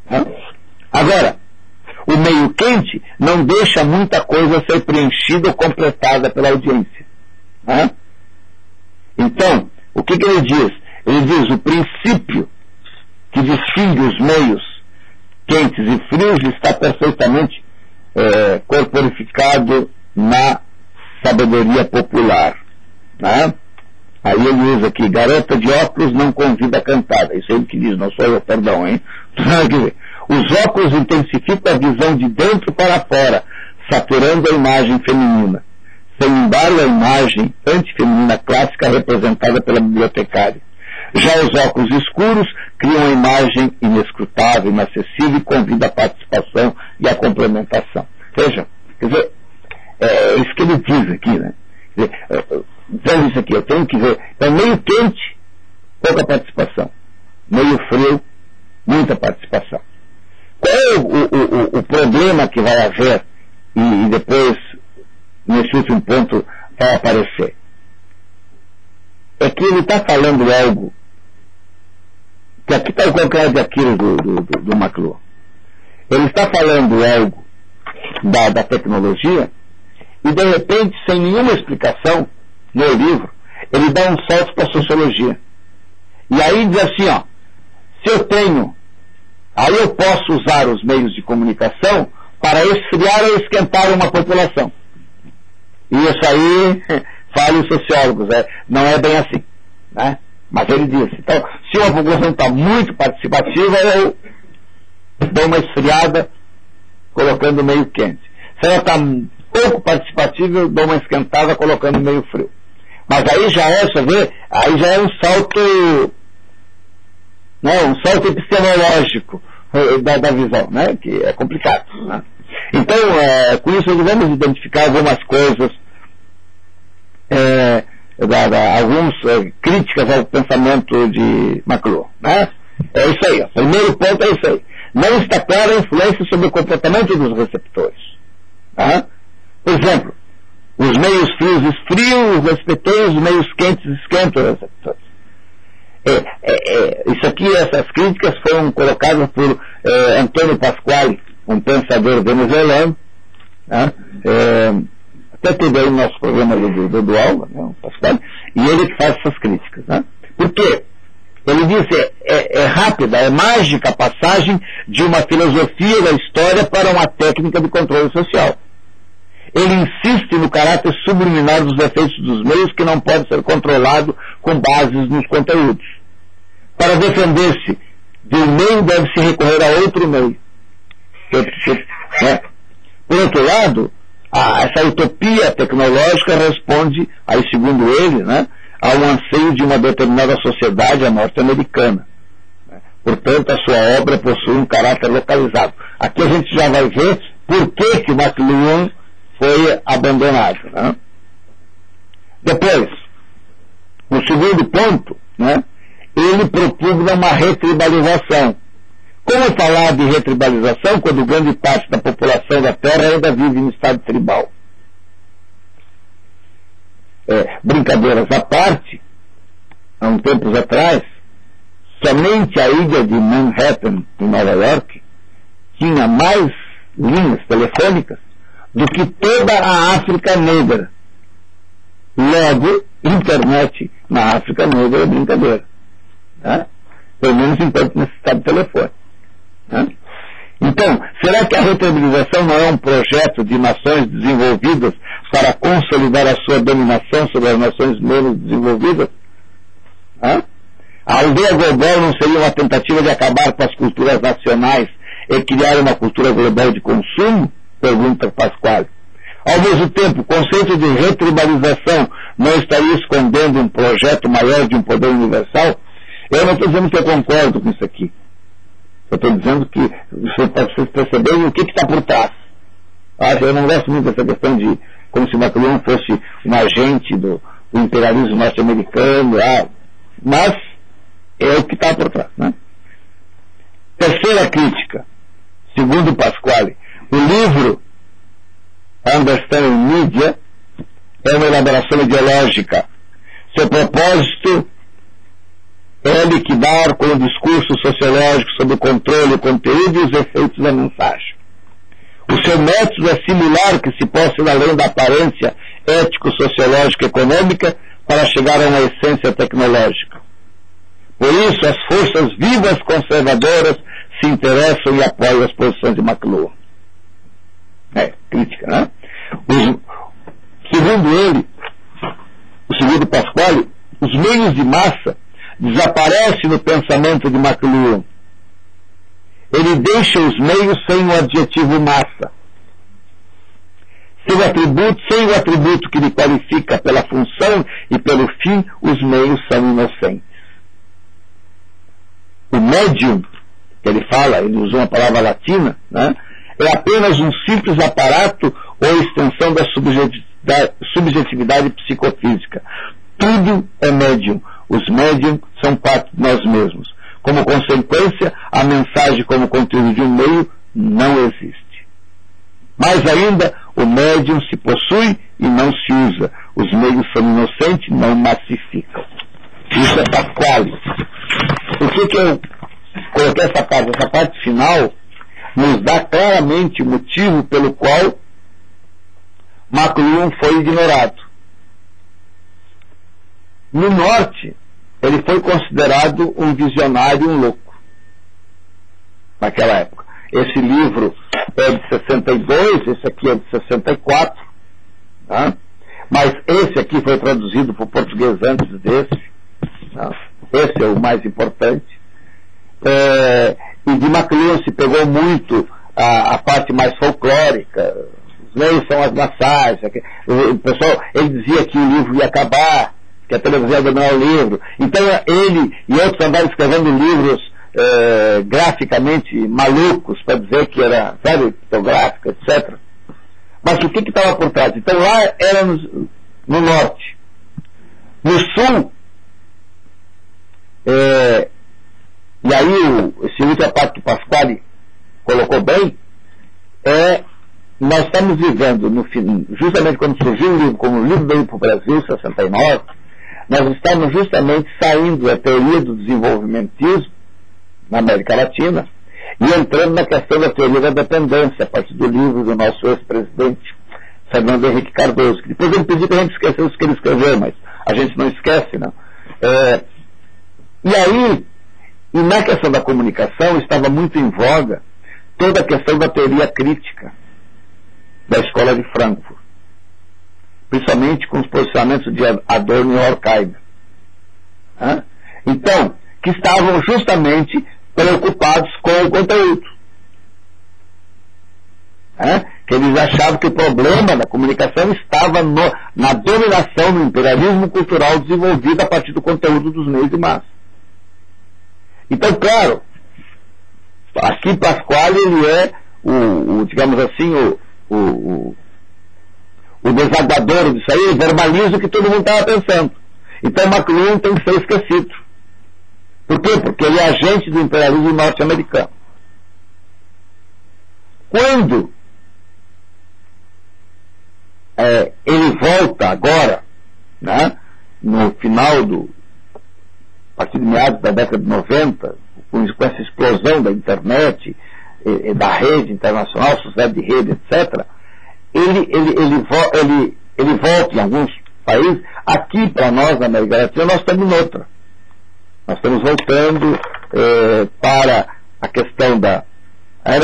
Tá? Agora, o meio quente não deixa muita coisa ser preenchida ou completada pela audiência. Tá? Então, o que ele diz? Ele diz, o princípio que distingue os meios quentes e frios está perfeitamente corporificado na sabedoria popular. Né? Aí ele usa aqui, garota de óculos não convida a cantada. Isso é ele que diz, não sou eu, perdão, hein? Os óculos intensificam a visão de dentro para fora, saturando a imagem feminina, sem embargo a imagem antifeminina clássica representada pela bibliotecária. Já os óculos escuros criam uma imagem inescrutável, inacessível e convida a participação e a complementação. Veja, quer dizer, é isso que ele diz aqui, né? Quer dizer, vendo isso aqui, eu tenho que ver. Então, meio quente, pouca participação. Meio frio, muita participação. Qual é o problema que vai haver e depois, nesse último ponto, vai aparecer? É que ele está falando algo que aqui está o calcanhar de Aquiles do McLuhan. Ele está falando algo da tecnologia e, de repente, sem nenhuma explicação no livro, ele dá um salto para a sociologia. E aí diz assim, ó, se eu tenho, aí eu posso usar os meios de comunicação para esfriar ou esquentar uma população. E isso aí, falam os sociólogos, não é bem assim, né? Mas ele diz, então, se uma população está muito participativa, eu dou uma esfriada colocando meio quente. Se ela está pouco participativa, eu dou uma esquentada colocando meio frio. Mas aí já é, você vê, aí já é um salto, né, um salto epistemológico da visão, né, que é complicado. Né? Então, com isso, vamos identificar algumas coisas, algumas críticas ao pensamento de McLuhan. Né? É isso aí, o primeiro ponto é isso aí. Não está clara a influência sobre o comportamento dos receptores. Tá? Por exemplo, os meios frios esfriam os receptores, os meios quentes esquentam os receptores. Isso aqui, essas críticas foram colocadas por Antônio Pasquale, um pensador venezuelano, né? Até teve aí o nosso programa do aula, né, o Pasquale, e ele que faz essas críticas. Né? Por quê? Ele disse, é rápida, é mágica a passagem de uma filosofia da história para uma técnica de controle social. ele insiste no caráter subliminar dos efeitos dos meios que não pode ser controlado com bases nos conteúdos. Para defender-se de um meio, deve-se recorrer a outro meio. Por outro lado, essa utopia tecnológica responde, aí segundo ele, a um anseio de uma determinada sociedade, a norte-americana. Portanto, a sua obra possui um caráter localizado. Aqui a gente já vai ver por que McLuhan foi abandonado. Depois, no segundo ponto, ele propugna uma retribalização. Como falar de retribalização quando grande parte da população da Terra ainda vive em estado tribal? Brincadeiras à parte, há uns tempos atrás, somente a ilha de Manhattan, em Nova York, tinha mais linhas telefônicas do que toda a África Negra. Logo, internet na África Negra é brincadeira. Pelo menos enquanto necessidade de telefone. Então, será que a retribalização não é um projeto de nações desenvolvidas para consolidar a sua dominação sobre as nações menos desenvolvidas? A aldeia global não seria uma tentativa de acabar com as culturas nacionais e criar uma cultura global de consumo? Pergunta Pasquale. Ao mesmo tempo, o conceito de retribalização não estaria escondendo um projeto maior de um poder universal? Eu não estou dizendo que eu concordo com isso aqui. Eu estou dizendo que vocês perceberem o que está por trás. Eu não gosto muito dessa questão de como se McLuhan fosse um agente do imperialismo norte-americano, mas é o que está por trás. Terceira crítica, segundo Pasquale, o livro Understanding Media é uma elaboração ideológica. Seu propósito é liquidar com o discurso sociológico sobre o controle, o conteúdo e os efeitos da mensagem. O seu método é similar que se possa ir além da aparência ético-sociológica e econômica para chegar a uma essência tecnológica. Por isso, as forças vivas conservadoras se interessam e apoiam as posições de McLuhan. Crítica, segundo ele, segundo Pasquale, os meios de massa desaparecem no pensamento de McLuhan. Ele deixa os meios sem o adjetivo massa. Sem o atributo que lhe qualifica pela função e pelo fim, os meios são inocentes. O médium, que ele fala, ele usa uma palavra latina, é apenas um simples aparato ou extensão da subjetividade psicofísica. Tudo é médium. Os médiums são parte de nós mesmos. Como consequência, a mensagem como conteúdo de um meio não existe. Mais ainda, o médium se possui e não se usa. Os meios são inocentes, não massificam. Isso é Pasquale. Por que eu coloquei essa parte? Essa parte final nos dá claramente o motivo pelo qual McLuhan foi ignorado. No Norte, ele foi considerado um visionário, um louco, naquela época. Esse livro é de 62, esse aqui é de 64, mas esse aqui foi traduzido para o português antes desse. Esse é o mais importante. E de McLuhan se pegou muito a parte mais folclórica. Os meios são as massagens. O pessoal, ele dizia que o livro ia acabar, que a televisão ia dominar o livro. Então ele e outros andaram escrevendo livros graficamente malucos para dizer que era, sabe, fotográfico, etc. Mas o que estava por trás? Então lá era no Norte. No Sul, e aí esse última parte que o Pasquale colocou bem, nós estamos vivendo, justamente quando surgiu o livro, como o livro veio para o Brasil, em 69, nós estamos justamente saindo da teoria do desenvolvimentismo na América Latina e entrando na questão da teoria da dependência, a partir do livro do nosso ex-presidente Fernando Henrique Cardoso, que depois ele pediu para a gente esquecer o que ele escreveu, mas a gente não esquece, não. E aí, e na questão da comunicação, estava muito em voga toda a questão da teoria crítica da Escola de Frankfurt. principalmente com os posicionamentos de Adorno e Horkheimer. Então, que estavam justamente preocupados com o conteúdo. Que eles achavam que o problema da comunicação estava na dominação do imperialismo cultural desenvolvido a partir do conteúdo dos meios de massa. Então, claro, aqui Pasquale ele é digamos assim, o desaguador disso aí, verbaliza o que todo mundo estava pensando. Então McLuhan tem que ser esquecido. Por quê? Porque ele é agente do imperialismo norte-americano. Quando ele volta agora, né, no final a partir de meados da década de 90, com essa explosão da internet, da rede internacional, sociedade de rede, etc., ele volta em alguns países. Aqui, para nós, na América Latina, nós estamos noutra. Nós estamos voltando para a questão nós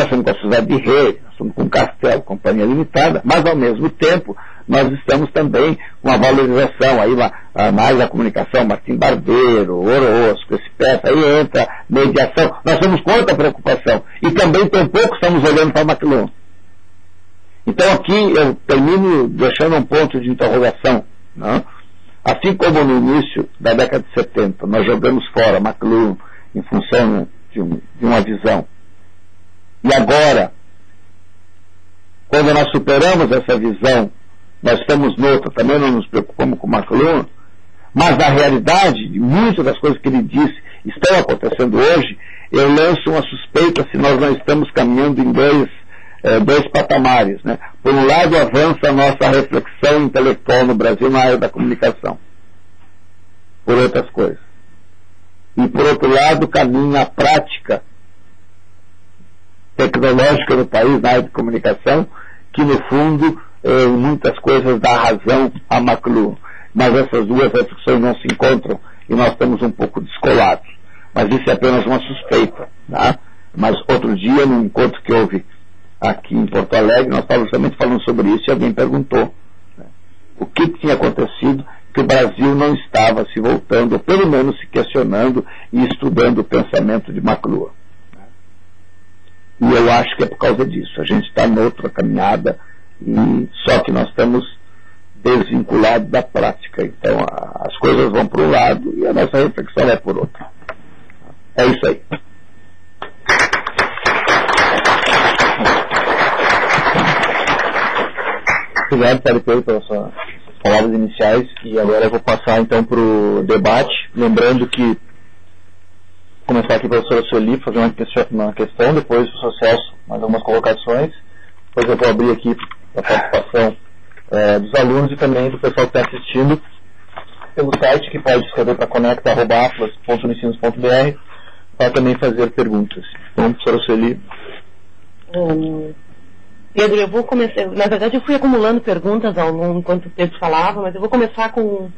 estamos com a sociedade de rede, nós estamos com o Castelo, companhia limitada, mas, ao mesmo tempo, nós estamos também com a valorização, aí mais a comunicação, Martim Barbeiro, Orozco, esse peça, aí entra mediação. Nós estamos com outra preocupação. E também, tão pouco, estamos olhando para McLuhan. Então, aqui, eu termino deixando um ponto de interrogação. Né? Assim como no início da década de 70, nós jogamos fora McLuhan em função de uma visão. E agora, quando nós superamos essa visão, nós estamos noutra, também não nos preocupamos com o McLuhan, mas na realidade, muitas das coisas que ele disse estão acontecendo hoje. Eu lanço uma suspeita se nós não estamos caminhando em dois patamares. Né? Por um lado, avança a nossa reflexão intelectual no Brasil na área da comunicação, por outras coisas. E por outro lado, caminha a prática tecnológica do país na área de comunicação, que no fundo muitas coisas dá razão a McLuhan. Mas essas duas reflexões não se encontram e nós estamos um pouco descolados. Mas isso é apenas uma suspeita. Tá? Mas outro dia, num encontro que houve aqui em Porto Alegre, nós estávamos justamente falando sobre isso e alguém perguntou, né, o que tinha acontecido, que o Brasil não estava se voltando, ou pelo menos se questionando e estudando o pensamento de McLuhan. E eu acho que é por causa disso. A gente está noutra caminhada, e só que nós estamos desvinculados da prática. Então as coisas vão por um lado e a nossa reflexão é por outro. É isso aí.
Obrigado, Pedro, pelas suas palavras iniciais. E agora eu vou passar então para o debate, lembrando que começar aqui com a professora Sueli, fazer uma questão, depois o professor Celso, mais algumas colocações, depois eu vou abrir aqui a participação dos alunos e também do pessoal que está assistindo pelo site, que pode escrever para conecta@atlas.unicinos.br para também fazer perguntas. Então, professora Sueli.
Pedro, eu vou começar, na verdade eu fui acumulando perguntas ao longo enquanto o Pedro falava, mas eu vou começar com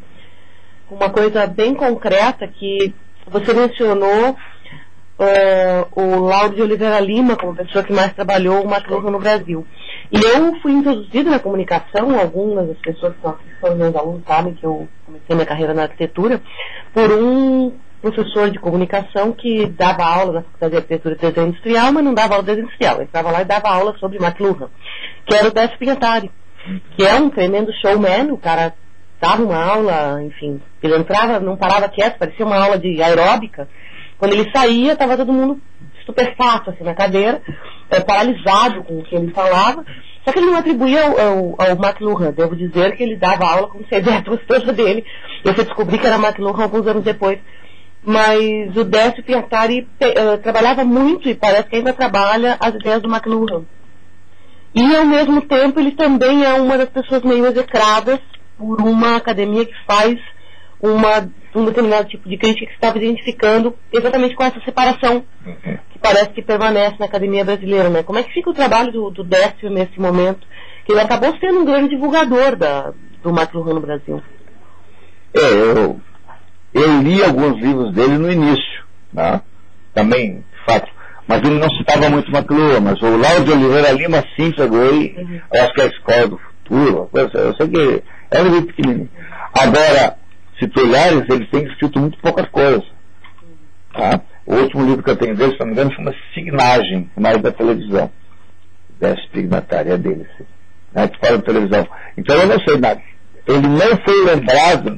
uma coisa bem concreta que você mencionou o Lauro de Oliveira Lima como pessoa que mais trabalhou o McLuhan no Brasil. E eu fui introduzida na comunicação, algumas das pessoas que são meus alunos sabem que eu comecei minha carreira na arquitetura, por um professor de comunicação que dava aula na Faculdade de Arquitetura e Desenho Industrial, mas não dava aula de desenho industrial. Ele estava lá e dava aula sobre McLuhan, que era o Décio Pinhatari, que é um tremendo showman. O cara dava uma aula, enfim, ele entrava, não parava quieto, parecia uma aula de aeróbica. Quando ele saía, estava todo mundo estupefato assim, na cadeira, paralisado com o que ele falava. Só que ele não atribuía ao McLuhan. Devo dizer que ele dava aula como se a ideia fosse toda dele. Eu fui descobrir que era McLuhan alguns anos depois. Mas o Décio Pinhatari trabalhava muito, e parece que ainda trabalha, as ideias do McLuhan. E, ao mesmo tempo, ele também é uma das pessoas meio execradas por uma academia que faz um determinado tipo de crítica que se estava identificando exatamente com essa separação que parece que permanece na academia brasileira. Né? Como é que fica o trabalho do Décio nesse momento? Que ele acabou sendo um grande divulgador do McLuhan no Brasil.
Eu li alguns livros dele no início, né? Também, de fato, mas ele não citava muito McLuhan, mas o Lauro de Oliveira Lima sim pegou e eu acho que é a Escola do Futuro, eu sei que É um livro pequenininho. Agora, se tu olhares, ele tem escrito muito poucas coisas. Tá? O último livro que eu tenho dele, se não me engano, chama Signagem, mais da televisão. Desse signatária, é dele, assim, né, que fala da televisão. Então eu não sei nada. Ele não foi lembrado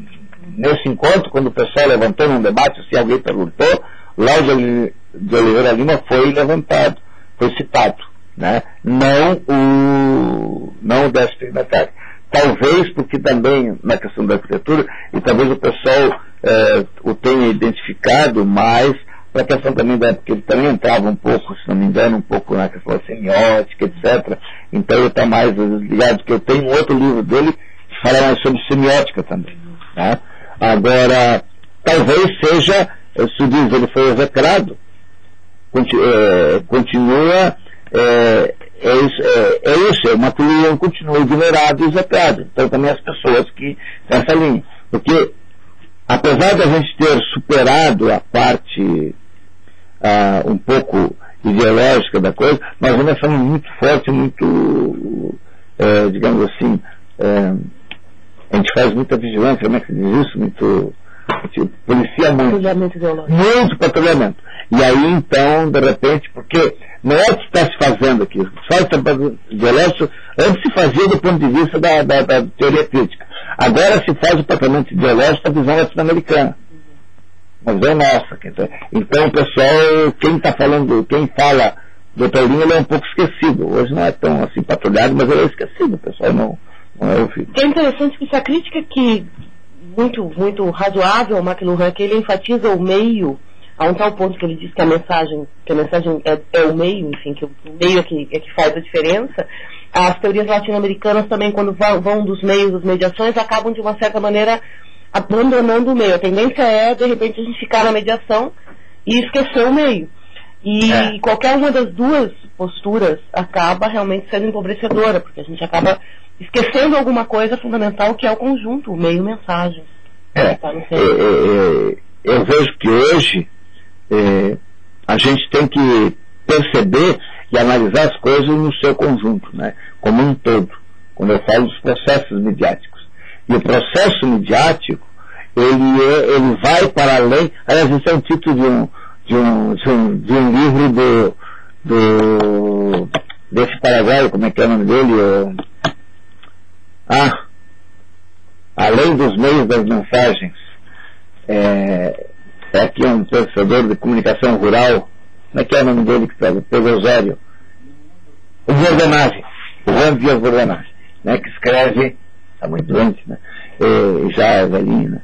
nesse encontro, quando o pessoal levantou num debate, se alguém perguntou, Láudio de Oliveira Lima foi levantado, foi citado, né? Não o Décio Signatário. Talvez porque também na questão da arquitetura, e talvez o pessoal o tenha identificado mais para a questão também porque ele também entrava um pouco, se não me engano, um pouco na questão da semiótica, etc. Então ele está mais ligado, porque eu tenho um outro livro dele que fala mais sobre semiótica também, né? Agora, talvez seja, se diz, ele foi execrado, continua, o Macluan continua ignorado e execrado. Então também as pessoas que nessa linha. Porque, apesar da gente ter superado a parte um pouco ideológica da coisa, nós ainda somos muito fortes, muito, digamos assim, a gente faz muita vigilância, como é que se diz isso? Muito, policia muito patrulhamento. E aí então, de repente, porque não é o que está se fazendo aqui, só o trabalho ideológico antes se fazia do ponto de vista da teoria crítica. Agora se faz o patrulhamento ideológico da visão latino-americana. Uma visão nossa. Então o pessoal, quem fala do Paulinho, ele é um pouco esquecido. Hoje não é tão assim patrulhado, mas ele é esquecido, o pessoal não é ouvido.
É interessante que essa crítica que muito razoável, o McLuhan, que ele enfatiza o meio a um tal ponto que ele diz que a mensagem é o meio, enfim, que o meio é que faz a diferença. As teorias latino-americanas também, quando vão dos meios, das mediações, acabam de uma certa maneira abandonando o meio. A tendência é, de repente, a gente ficar na mediação e esquecer o meio. E qualquer uma das duas posturas acaba realmente sendo empobrecedora, porque a gente acaba esquecendo alguma coisa fundamental, que é o conjunto, o meio-mensagem.
Eu vejo que hoje a gente tem que perceber e analisar as coisas no seu conjunto, né? Como um todo, quando eu falo dos processos midiáticos. E o processo midiático, ele vai para além. Aliás, esse é o título de um livro desse paraguaio, como é que é o nome dele? Além dos meios das mensagens. Aqui é um professor de comunicação rural, como é que é o nome dele que está? Pedro Osório. O Juan Dias Bordenage, né, que escreve, está muito doente, né? Já é velhinho, né?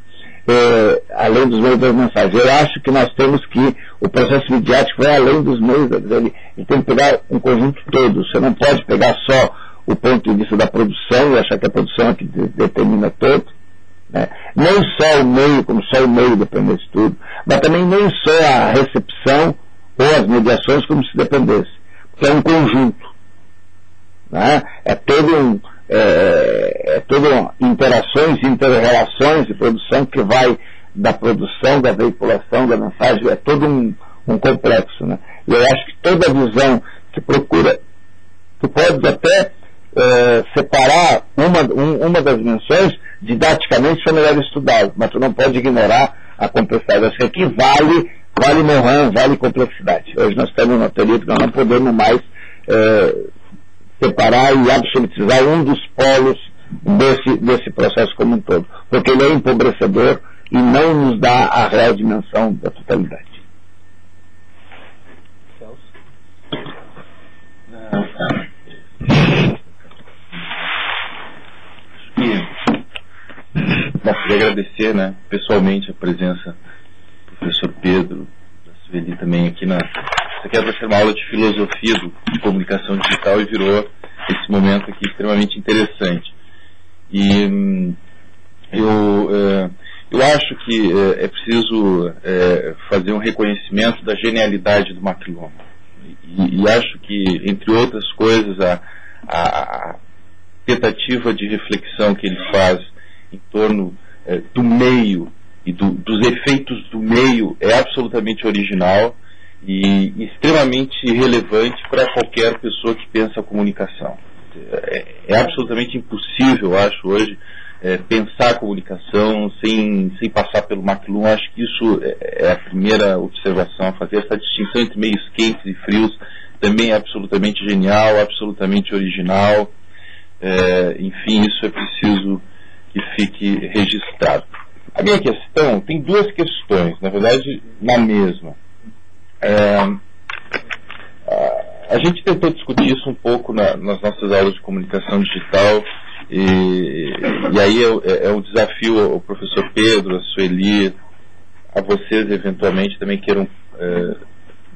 Além dos meios das mensagens. Eu acho que nós temos que, o processo midiático vai além dos meios, ele tem que pegar um conjunto todo. Você não pode pegar só o ponto de vista da produção e achar que a produção é que determina todo, né? Nem só o meio, como só o meio depende de tudo, mas também nem só a recepção ou as mediações como se dependesse, porque é um conjunto, né? É todo interações e inter-relações de produção que vai da produção, da veiculação, da mensagem, é todo um complexo, né? E eu acho que toda visão que procura, tu podes até separar uma das menções, didaticamente são melhor estudadas, mas tu não pode ignorar a complexidade. Acho que aqui vale Morin, vale complexidade. Hoje nós estamos numa teoria que nós não podemos mais separar e absolutizar um dos polos desse processo como um todo, porque ele é empobrecedor e não nos dá a real dimensão da totalidade.
Queria agradecer, né, pessoalmente a presença do professor Pedro, da Sueli também aqui na... Isso aqui vai ser uma aula de filosofia de comunicação digital e virou esse momento aqui extremamente interessante. E eu acho que é preciso fazer um reconhecimento da genialidade do McLuhan. E acho que, entre outras coisas, a tentativa de reflexão que ele faz em torno do meio e dos efeitos do meio é absolutamente original e extremamente relevante para qualquer pessoa que pensa a comunicação. É absolutamente impossível, eu acho, hoje, pensar a comunicação sem passar pelo Macluhan. Acho que isso é a primeira observação a fazer. Essa distinção entre meios quentes e frios também é absolutamente genial, absolutamente original. Enfim, isso é preciso que fique registrado. A minha questão tem duas questões, na verdade, na mesma. A gente tentou discutir isso um pouco nas nossas aulas de comunicação digital, e aí é um desafio ao professor Pedro, a Sueli, a vocês eventualmente também queiram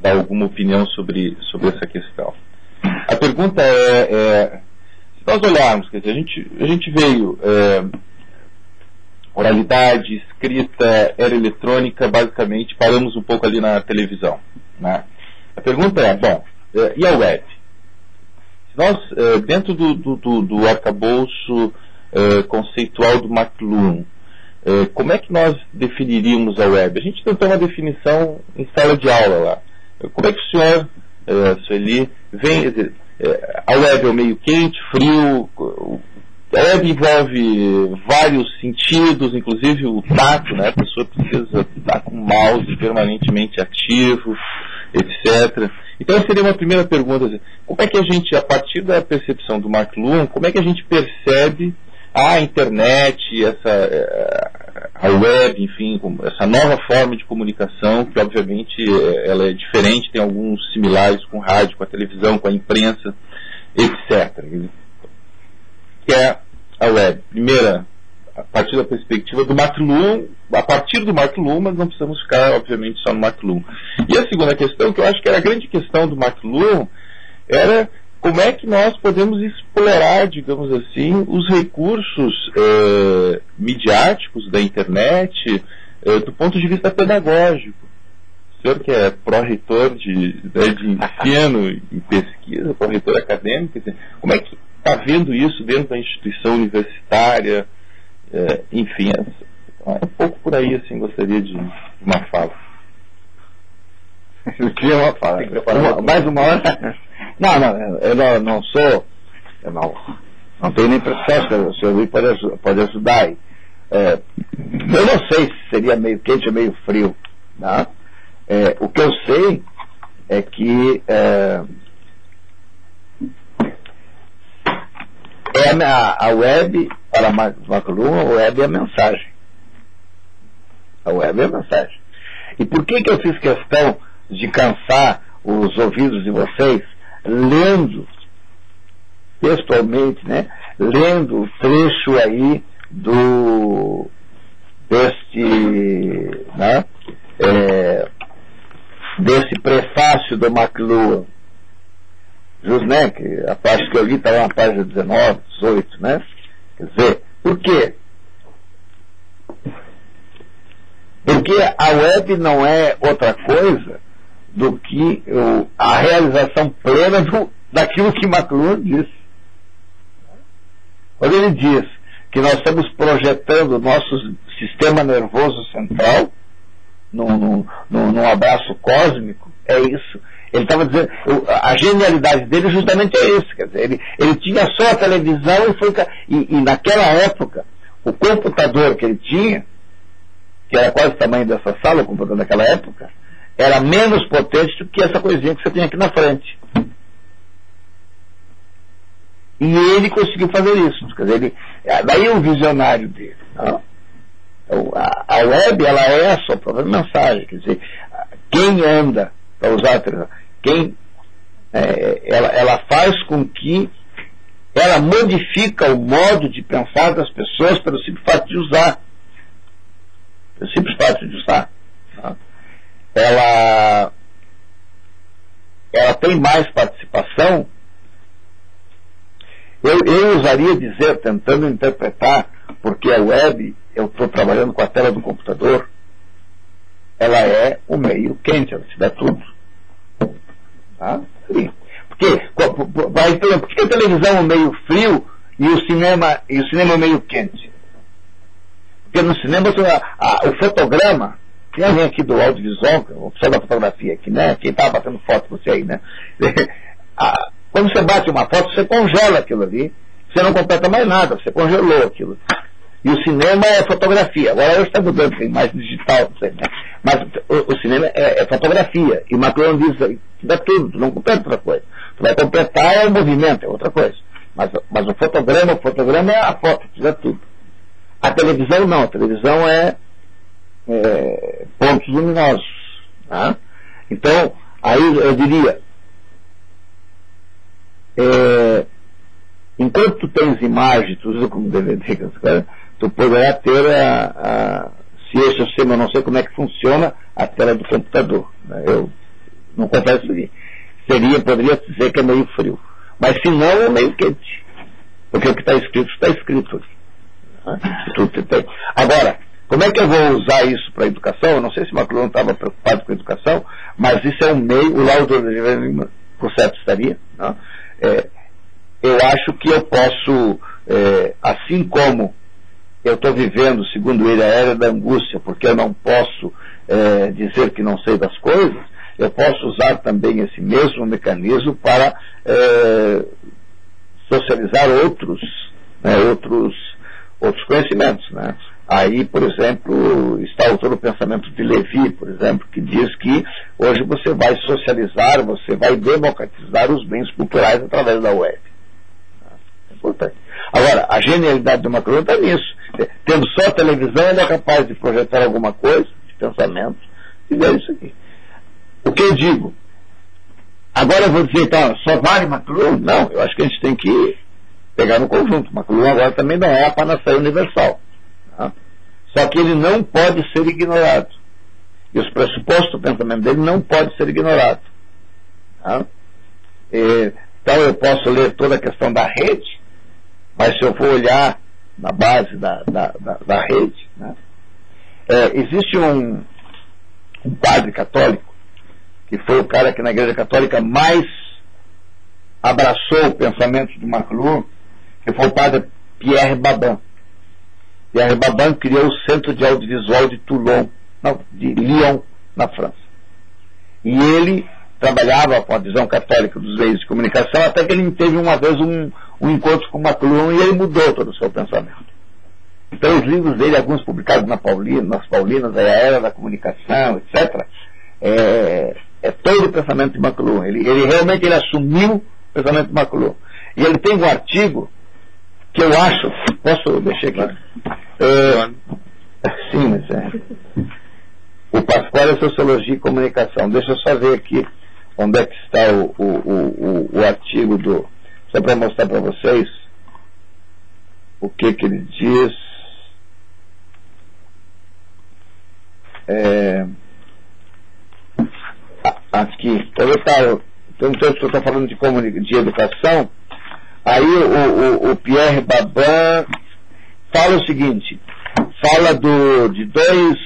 dar alguma opinião sobre essa questão. A pergunta se nós olharmos, quer dizer, a gente veio oralidade, escrita, era eletrônica, basicamente paramos um pouco ali na televisão, né? A pergunta e a web? Se nós, dentro do arcabouço conceitual do Macluhan, como é que nós definiríamos a web? A gente tentou uma definição em sala de aula lá. Como é que o senhor, Sueli, vem... a web é o meio quente, frio... A web envolve vários sentidos, inclusive o tato, né? A pessoa precisa estar com o mouse permanentemente ativo, etc. Então seria uma primeira pergunta, como é que a gente, a partir da percepção do Macluhan, como é que a gente percebe a internet, a web, enfim, essa nova forma de comunicação, que obviamente ela é diferente, tem alguns similares com o rádio, com a televisão, com a imprensa, etc. Que é a web. Primeira, a partir da perspectiva do Macluhan, a partir do Macluhan, mas não precisamos ficar, obviamente, só no Macluhan. E a segunda questão, que eu acho que era a grande questão do Macluhan, era como é que nós podemos explorar, digamos assim, os recursos midiáticos da internet do ponto de vista pedagógico. O senhor que é pró-reitor de ensino e pesquisa, pró-reitor acadêmico, como é que está vendo isso dentro da instituição universitária? Enfim, é um pouco por aí, assim, gostaria de uma fala.
Eu tinha uma fala. Mais uma hora? Não, eu não sou... Eu não tenho nem processo, o senhor Luiz pode ajudar aí. Eu não sei se seria meio quente ou meio frio, né? O que eu sei é que a web, para Macluhan, a web é a mensagem. A web é a mensagem. E por que eu fiz questão de cansar os ouvidos de vocês lendo textualmente, né? Lendo o trecho aí desse prefácio do Macluhan. Né, que a parte que eu li está lá na página 19, 18, né? Quer dizer, por quê? Porque a web não é outra coisa do que a realização plena daquilo que Macluhan diz. Quando ele diz que nós estamos projetando o nosso sistema nervoso central num abraço cósmico, é isso. Ele estava dizendo, a genialidade dele justamente é isso, quer dizer, ele tinha só a televisão e naquela época, o computador que ele tinha, que era quase o tamanho dessa sala, o computador daquela época, era menos potente do que essa coisinha que você tem aqui na frente. E ele conseguiu fazer isso, quer dizer, daí é o visionário dele. Não? Então, a web, ela é a sua própria mensagem, quer dizer, quem anda, para usar ela faz com que ela modifica o modo de pensar das pessoas pelo simples fato de usar. Pelo simples fato de usar. Tá? Ela tem mais participação. Eu usaria dizer, tentando interpretar, porque a web, eu estou trabalhando com a tela do computador, ela é o meio quente, ela te dá tudo. Tá? Sim. Por que a televisão é o meio frio e o cinema é o meio quente? Porque no cinema o fotograma, tem alguém aqui do audiovisual, o pessoal da fotografia aqui, né? Quem está batendo foto, você aí, né? Quando você bate uma foto, você congela aquilo ali, você não completa mais nada, você congelou aquilo. E o cinema é fotografia. Agora hoje está mudando, tem mais digital, não sei, né? Mas o cinema é fotografia. E Macron diz, tu dá tudo, tu não completa outra coisa. Tu vai completar o movimento, é outra coisa. Mas o fotograma é a foto, tu dá tudo. A televisão não, a televisão é pontos luminosos. Tá? Então, aí eu diria, enquanto tu tens imagem, tu usa como DVD, tu poderá ter se esse sistema, eu não sei como é que funciona, a tela do computador. Né? Eu não confesso isso. Poderia dizer que é meio frio. Mas se não, é meio quente. Porque o que está escrito ali. Né? Agora, como é que eu vou usar isso para a educação? Eu não sei se Macron estava preocupado com a educação, mas isso é um meio, o laudo por certo estaria. Né? Eu acho que eu posso, assim como eu estou vivendo, segundo ele, a era da angústia, porque eu não posso dizer que não sei das coisas, eu posso usar também esse mesmo mecanismo para socializar outros conhecimentos. Né? Aí, por exemplo, está todo o pensamento de Levi, por exemplo, que diz que hoje você vai socializar, você vai democratizar os bens culturais através da web. É importante. Agora, a genialidade do Macron está nisso. Tendo só a televisão, ele é capaz de projetar alguma coisa, de pensamento, e ver isso aqui. O que eu digo? Agora eu vou dizer, então, só vale Macron? Não, eu acho que a gente tem que pegar no conjunto. Macron agora também não é a panaceia universal. Tá? Só que ele não pode ser ignorado. E os pressupostos do pensamento dele não pode ser ignorado. Tá? Então eu posso ler toda a questão da rede, mas se eu for olhar na base da rede, né? Existe um padre católico, que foi o cara que na Igreja Católica mais abraçou o pensamento de Macron, que foi o padre Pierre Babin. Pierre Babin criou o Centro de Audiovisual de Lyon, na França. E ele trabalhava com a visão católica dos meios de comunicação, até que ele teve uma vez um encontro com Macron e ele mudou todo o seu pensamento. Então os livros dele, alguns publicados nas Paulinas, a Era da Comunicação, etc., é todo o pensamento de Macron. Ele realmente assumiu o pensamento de Macron. E ele tem um artigo que eu acho, posso deixar aqui? Sim, mas o Pascoal é Sociologia e Comunicação. Deixa eu só ver aqui onde é que está o artigo só para mostrar para vocês o que ele diz. Aqui, tem um texto que eu estou falando de educação. Aí o Pierre Babin fala o seguinte, fala de dois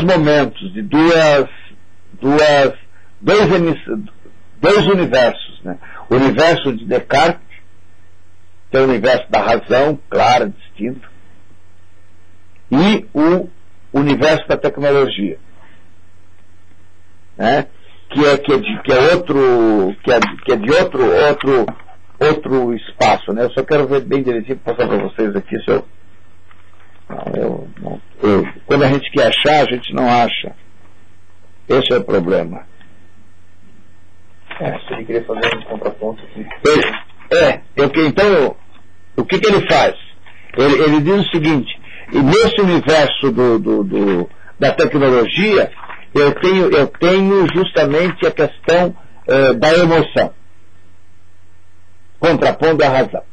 momentos, de dois universos, né? O universo de Descartes, que é o universo da razão, clara, distinto, e o universo da tecnologia, né? que é de outro espaço, né? Eu só quero ver bem direitinho para passar para vocês aqui. Quando a gente quer achar, a gente não acha. Esse é o problema.
Ele queria fazer um contraponto aqui.
Então, o que ele faz? Ele diz o seguinte: e nesse universo da tecnologia, eu tenho justamente a questão da emoção, contrapondo a razão.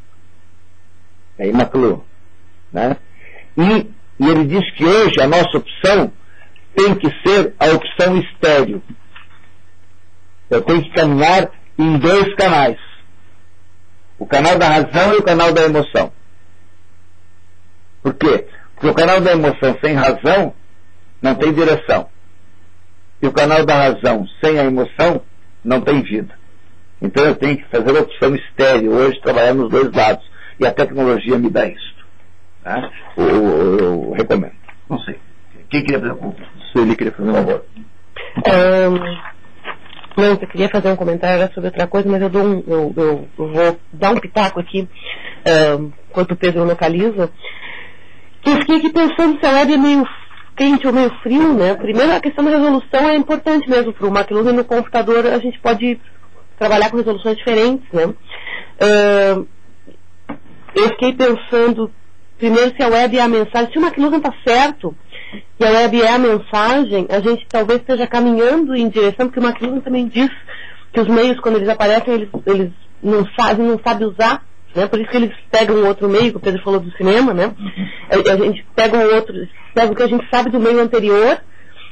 É Macron, né? E ele diz que hoje a nossa opção tem que ser a opção estéril. Eu tenho que caminhar em dois canais: o canal da razão e o canal da emoção. Por quê? Porque o canal da emoção sem razão não tem direção. E o canal da razão sem a emoção não tem vida. Então eu tenho que fazer a opção estéril hoje, trabalhar nos dois lados. E a tecnologia me dá isso. Tá? Eu recomendo. Não sei. Quem queria fazer um Se ele queria fazer um favor.
Não, eu queria fazer um comentário sobre outra coisa, mas eu vou dar um pitaco aqui. enquanto o Pedro localiza, que eu fiquei aqui pensando se a web é meio quente ou meio frio, né? Primeiro, a questão da resolução é importante mesmo para o Maclune. No computador a gente pode trabalhar com resoluções diferentes, né? Eu fiquei pensando, primeiro, se a web é a mensagem. Se o Maclune está certo e a web é a mensagem, a gente talvez esteja caminhando em direção, porque o Maclune também diz que os meios, quando eles aparecem, eles não sabem usar, né? Por isso que eles pegam outro meio, que o Pedro falou do cinema, né? A gente pega pega o que a gente sabe do meio anterior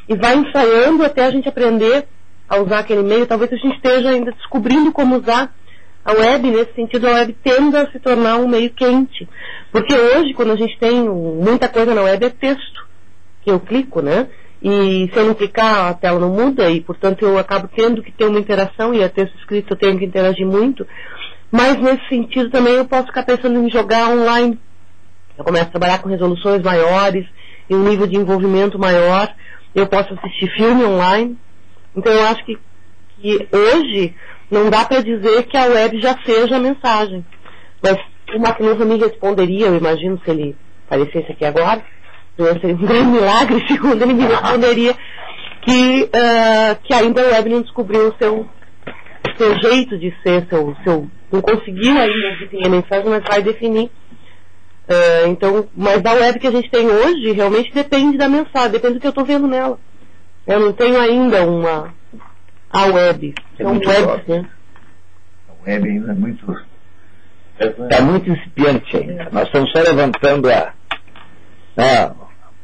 e vai ensaiando até a gente aprender a usar aquele meio. Talvez a gente esteja ainda descobrindo como usar a web. Nesse sentido, a web tende a se tornar um meio quente, porque hoje, quando a gente tem muita coisa na web, é texto que eu clico, né? E se eu não clicar, a tela não muda, e portanto eu acabo tendo que ter uma interação, e a texto escrito eu tenho que interagir muito. Mas nesse sentido também eu posso ficar pensando em jogar online. Eu começo a trabalhar com resoluções maiores e um nível de envolvimento maior. Eu posso assistir filme online. Então eu acho que hoje não dá para dizer que a web já seja a mensagem. Mas o Maclune me responderia, eu imagino, se ele aparecesse aqui agora, seria um grande milagre, segundo ele me responderia, que ainda a web não descobriu o seu jeito de ser, não conseguiu ainda definir a mensagem, mas vai definir. Então, mas da web que a gente tem hoje realmente depende da mensagem, depende do que eu estou vendo nela. Eu não tenho ainda a web.
São webs, né? A web ainda é muito... Está muito incipiente ainda. Nós estamos só levantando a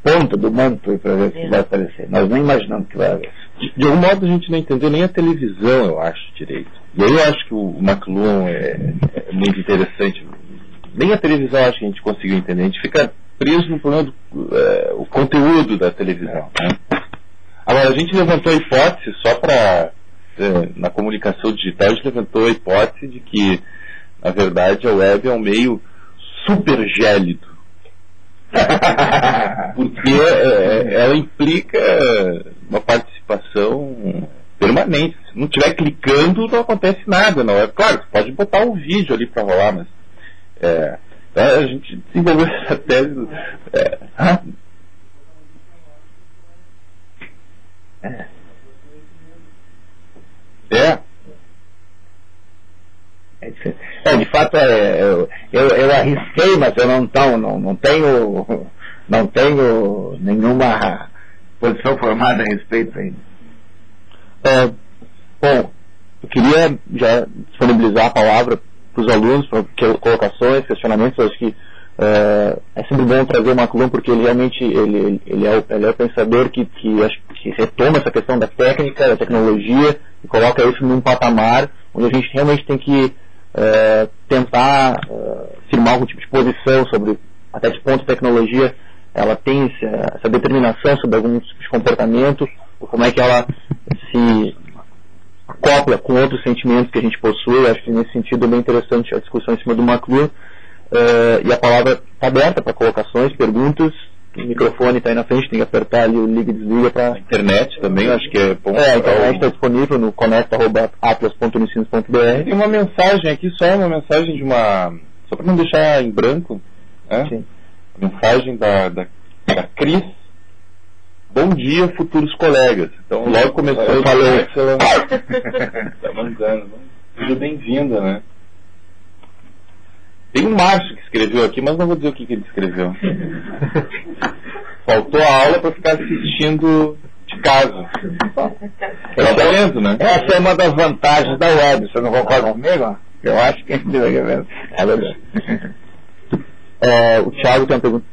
ponta do manto para ver o que vai aparecer. Nós nem imaginamos que vai haver.
De algum modo a gente não entendeu nem a televisão, eu acho, direito. E aí eu acho que o Maclune é muito interessante. Nem a televisão acho que a gente conseguiu entender. A gente fica preso no problema do conteúdo da televisão, né? Agora, a gente levantou a hipótese, só para... na comunicação digital, a gente levantou a hipótese de que, na verdade, a web é um meio super gélido. Porque ela implica uma participação permanente. Se não estiver clicando, não acontece nada na web. Claro, você pode botar um vídeo ali para rolar, mas a gente desenvolveu essa tese.
De fato, eu arrisquei, mas eu não tenho nenhuma posição formada a respeito ainda.
Bom, eu queria já disponibilizar a palavra para os alunos, para colocações, questionamentos. Eu acho que é sempre bom trazer o Maclune, porque ele realmente ele é o pensador que retoma essa questão da técnica, da tecnologia, e coloca isso num patamar onde a gente realmente tem que tentar firmar algum tipo de posição sobre até que ponto a tecnologia ela tem essa determinação sobre algum tipo de comportamento, ou como é que ela se acopla com outros sentimentos que a gente possui. Acho que nesse sentido é bem interessante a discussão em cima do Maclune. E a palavra está aberta para colocações, perguntas. O microfone está aí na frente, tem que apertar ali o liga e desliga para...
A internet também, acho que é bom.
A internet está disponível no conecta@atlas.unicinos.br.
Tem uma mensagem aqui, só uma mensagem de uma... Só para não deixar em branco, né? Sim. A mensagem da Cris. Bom dia, futuros colegas. Então, logo começou... Eu falei. Está mandando. Seja bem-vinda, né? Tem um Márcio que escreveu aqui, mas não vou dizer o que ele escreveu. Faltou a aula para ficar assistindo de casa. Trabalhando, né?
Essa é uma das vantagens da web. Você não concorda comigo? Eu acho que é verdade.
O Thiago tem uma pergunta.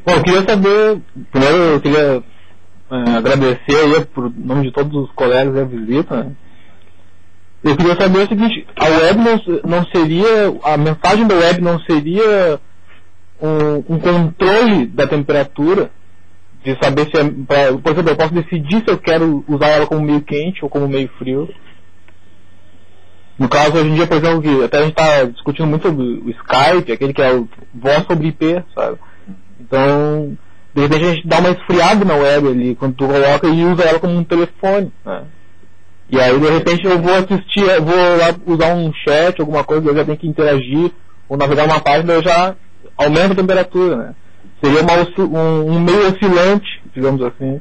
Bom, eu queria saber, primeiro eu queria agradecer aí por nome de todos os colegas a visita, né? Eu queria saber o seguinte: a web não seria, a mensagem da web não seria um controle da temperatura, de saber se, por exemplo, eu posso decidir se eu quero usar ela como meio quente ou como meio frio. No caso, hoje em dia, por exemplo, que até a gente está discutindo muito sobre o Skype, aquele que é o voz sobre IP, sabe? Então, de repente a gente dá uma esfriada na web ali, quando tu coloca e usa ela como um telefone, né?
E aí, de repente, eu vou assistir, vou lá usar um chat, alguma coisa, eu já tenho que interagir, ou navegar uma página, eu já aumento a temperatura, né? Seria um meio oscilante, digamos assim.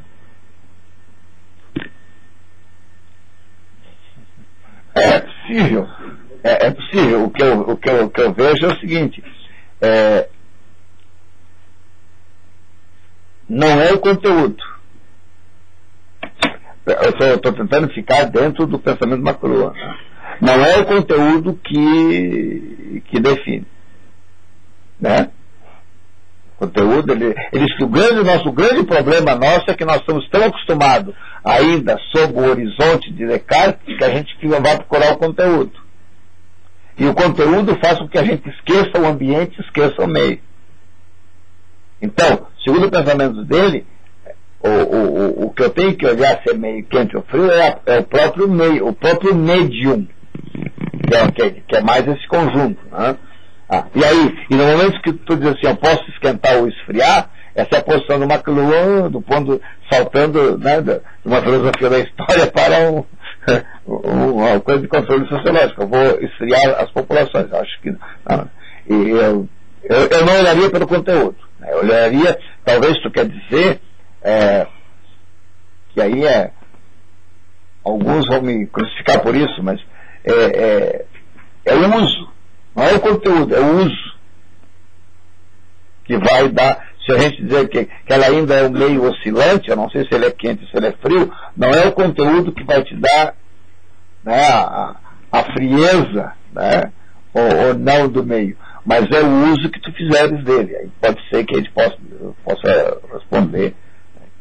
É possível. É possível. O que eu vejo é o seguinte. Não é o conteúdo. Eu estou tentando ficar dentro do pensamento McLuhan. Não é o conteúdo que define. Né? O conteúdo, ele diz que o nosso grande problema nosso é que nós estamos tão acostumados ainda sob o horizonte de Descartes que a gente vai procurar o conteúdo. E o conteúdo faz com que a gente esqueça o ambiente, esqueça o meio. Então, segundo o pensamento dele, o que eu tenho que olhar se é meio quente ou frio é o próprio meio, o próprio medium, que é mais esse conjunto. Né? E aí, e no momento que tu diz assim, eu posso esquentar ou esfriar, essa é a posição do McLuhan, saltando, né, de uma filosofia da história para uma coisa de controle sociológico. Eu vou esfriar as populações. Acho que eu não olharia pelo conteúdo. Né? Eu olharia, talvez tu quer dizer que aí alguns vão me crucificar por isso, mas é o uso, não é o conteúdo, é o uso que vai dar. Se a gente dizer que ela ainda é um meio oscilante, eu não sei se ele é quente ou se ele é frio, não é o conteúdo que vai te dar, né, a frieza, né, ou não do meio, mas é o uso que tu fizeres dele. Aí pode ser que a gente possa responder,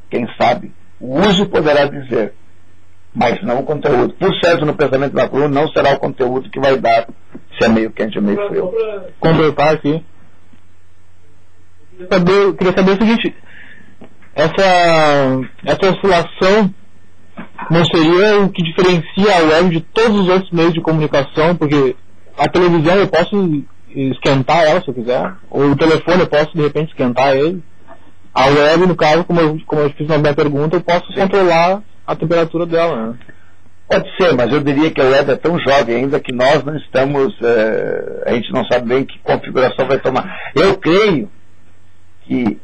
quem sabe, o uso poderá dizer, mas não o conteúdo. Por certo, no pensamento da McLuhan, não será o conteúdo que vai dar se é meio quente ou meio frio.
Completar aqui. Eu queria saber o seguinte, essa oscilação não seria o que diferencia a web de todos os outros meios de comunicação? Porque a televisão eu posso esquentar ela se eu quiser, ou o telefone eu posso de repente esquentar ele. A web, no caso, como eu fiz na minha pergunta, eu posso controlar a temperatura dela, né?
Pode ser, mas eu diria que a web é tão jovem ainda que nós não estamos, a gente não sabe bem que configuração vai tomar. Eu creio que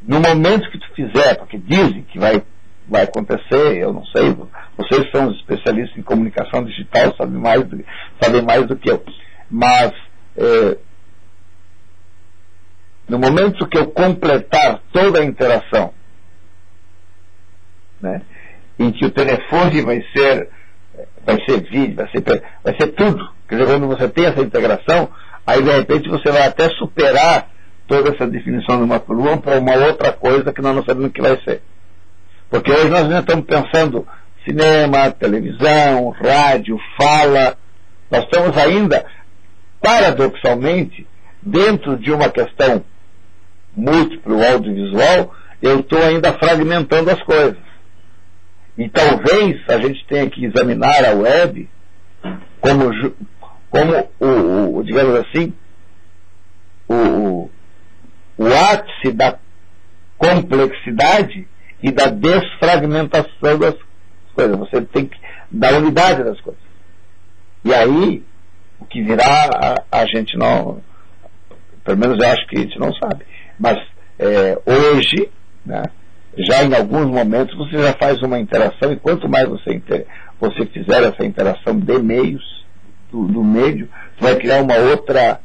no momento que tu fizer, porque dizem que vai acontecer, eu não sei, vocês são especialistas em comunicação digital, sabem mais do que eu, mas no momento que eu completar toda a interação, né, em que o telefone vai ser vídeo, vai ser tudo, quer dizer, quando você tem essa integração, aí de repente você vai até superar toda essa definição do McLuhan para uma outra coisa que nós não sabemos o que vai ser. Porque hoje nós ainda estamos pensando cinema, televisão, rádio, fala. Nós estamos ainda, paradoxalmente, dentro de uma questão múltipla audiovisual, eu estou ainda fragmentando as coisas. E talvez a gente tenha que examinar a web como digamos assim, o ápice da complexidade e da desfragmentação das coisas. Você tem que dar unidade das coisas. E aí, o que virá, a gente não, pelo menos eu acho que a gente não sabe. Mas hoje, né, já em alguns momentos, você já faz uma interação, e quanto mais você fizer essa interação de meios, do médio, você vai criar uma outra.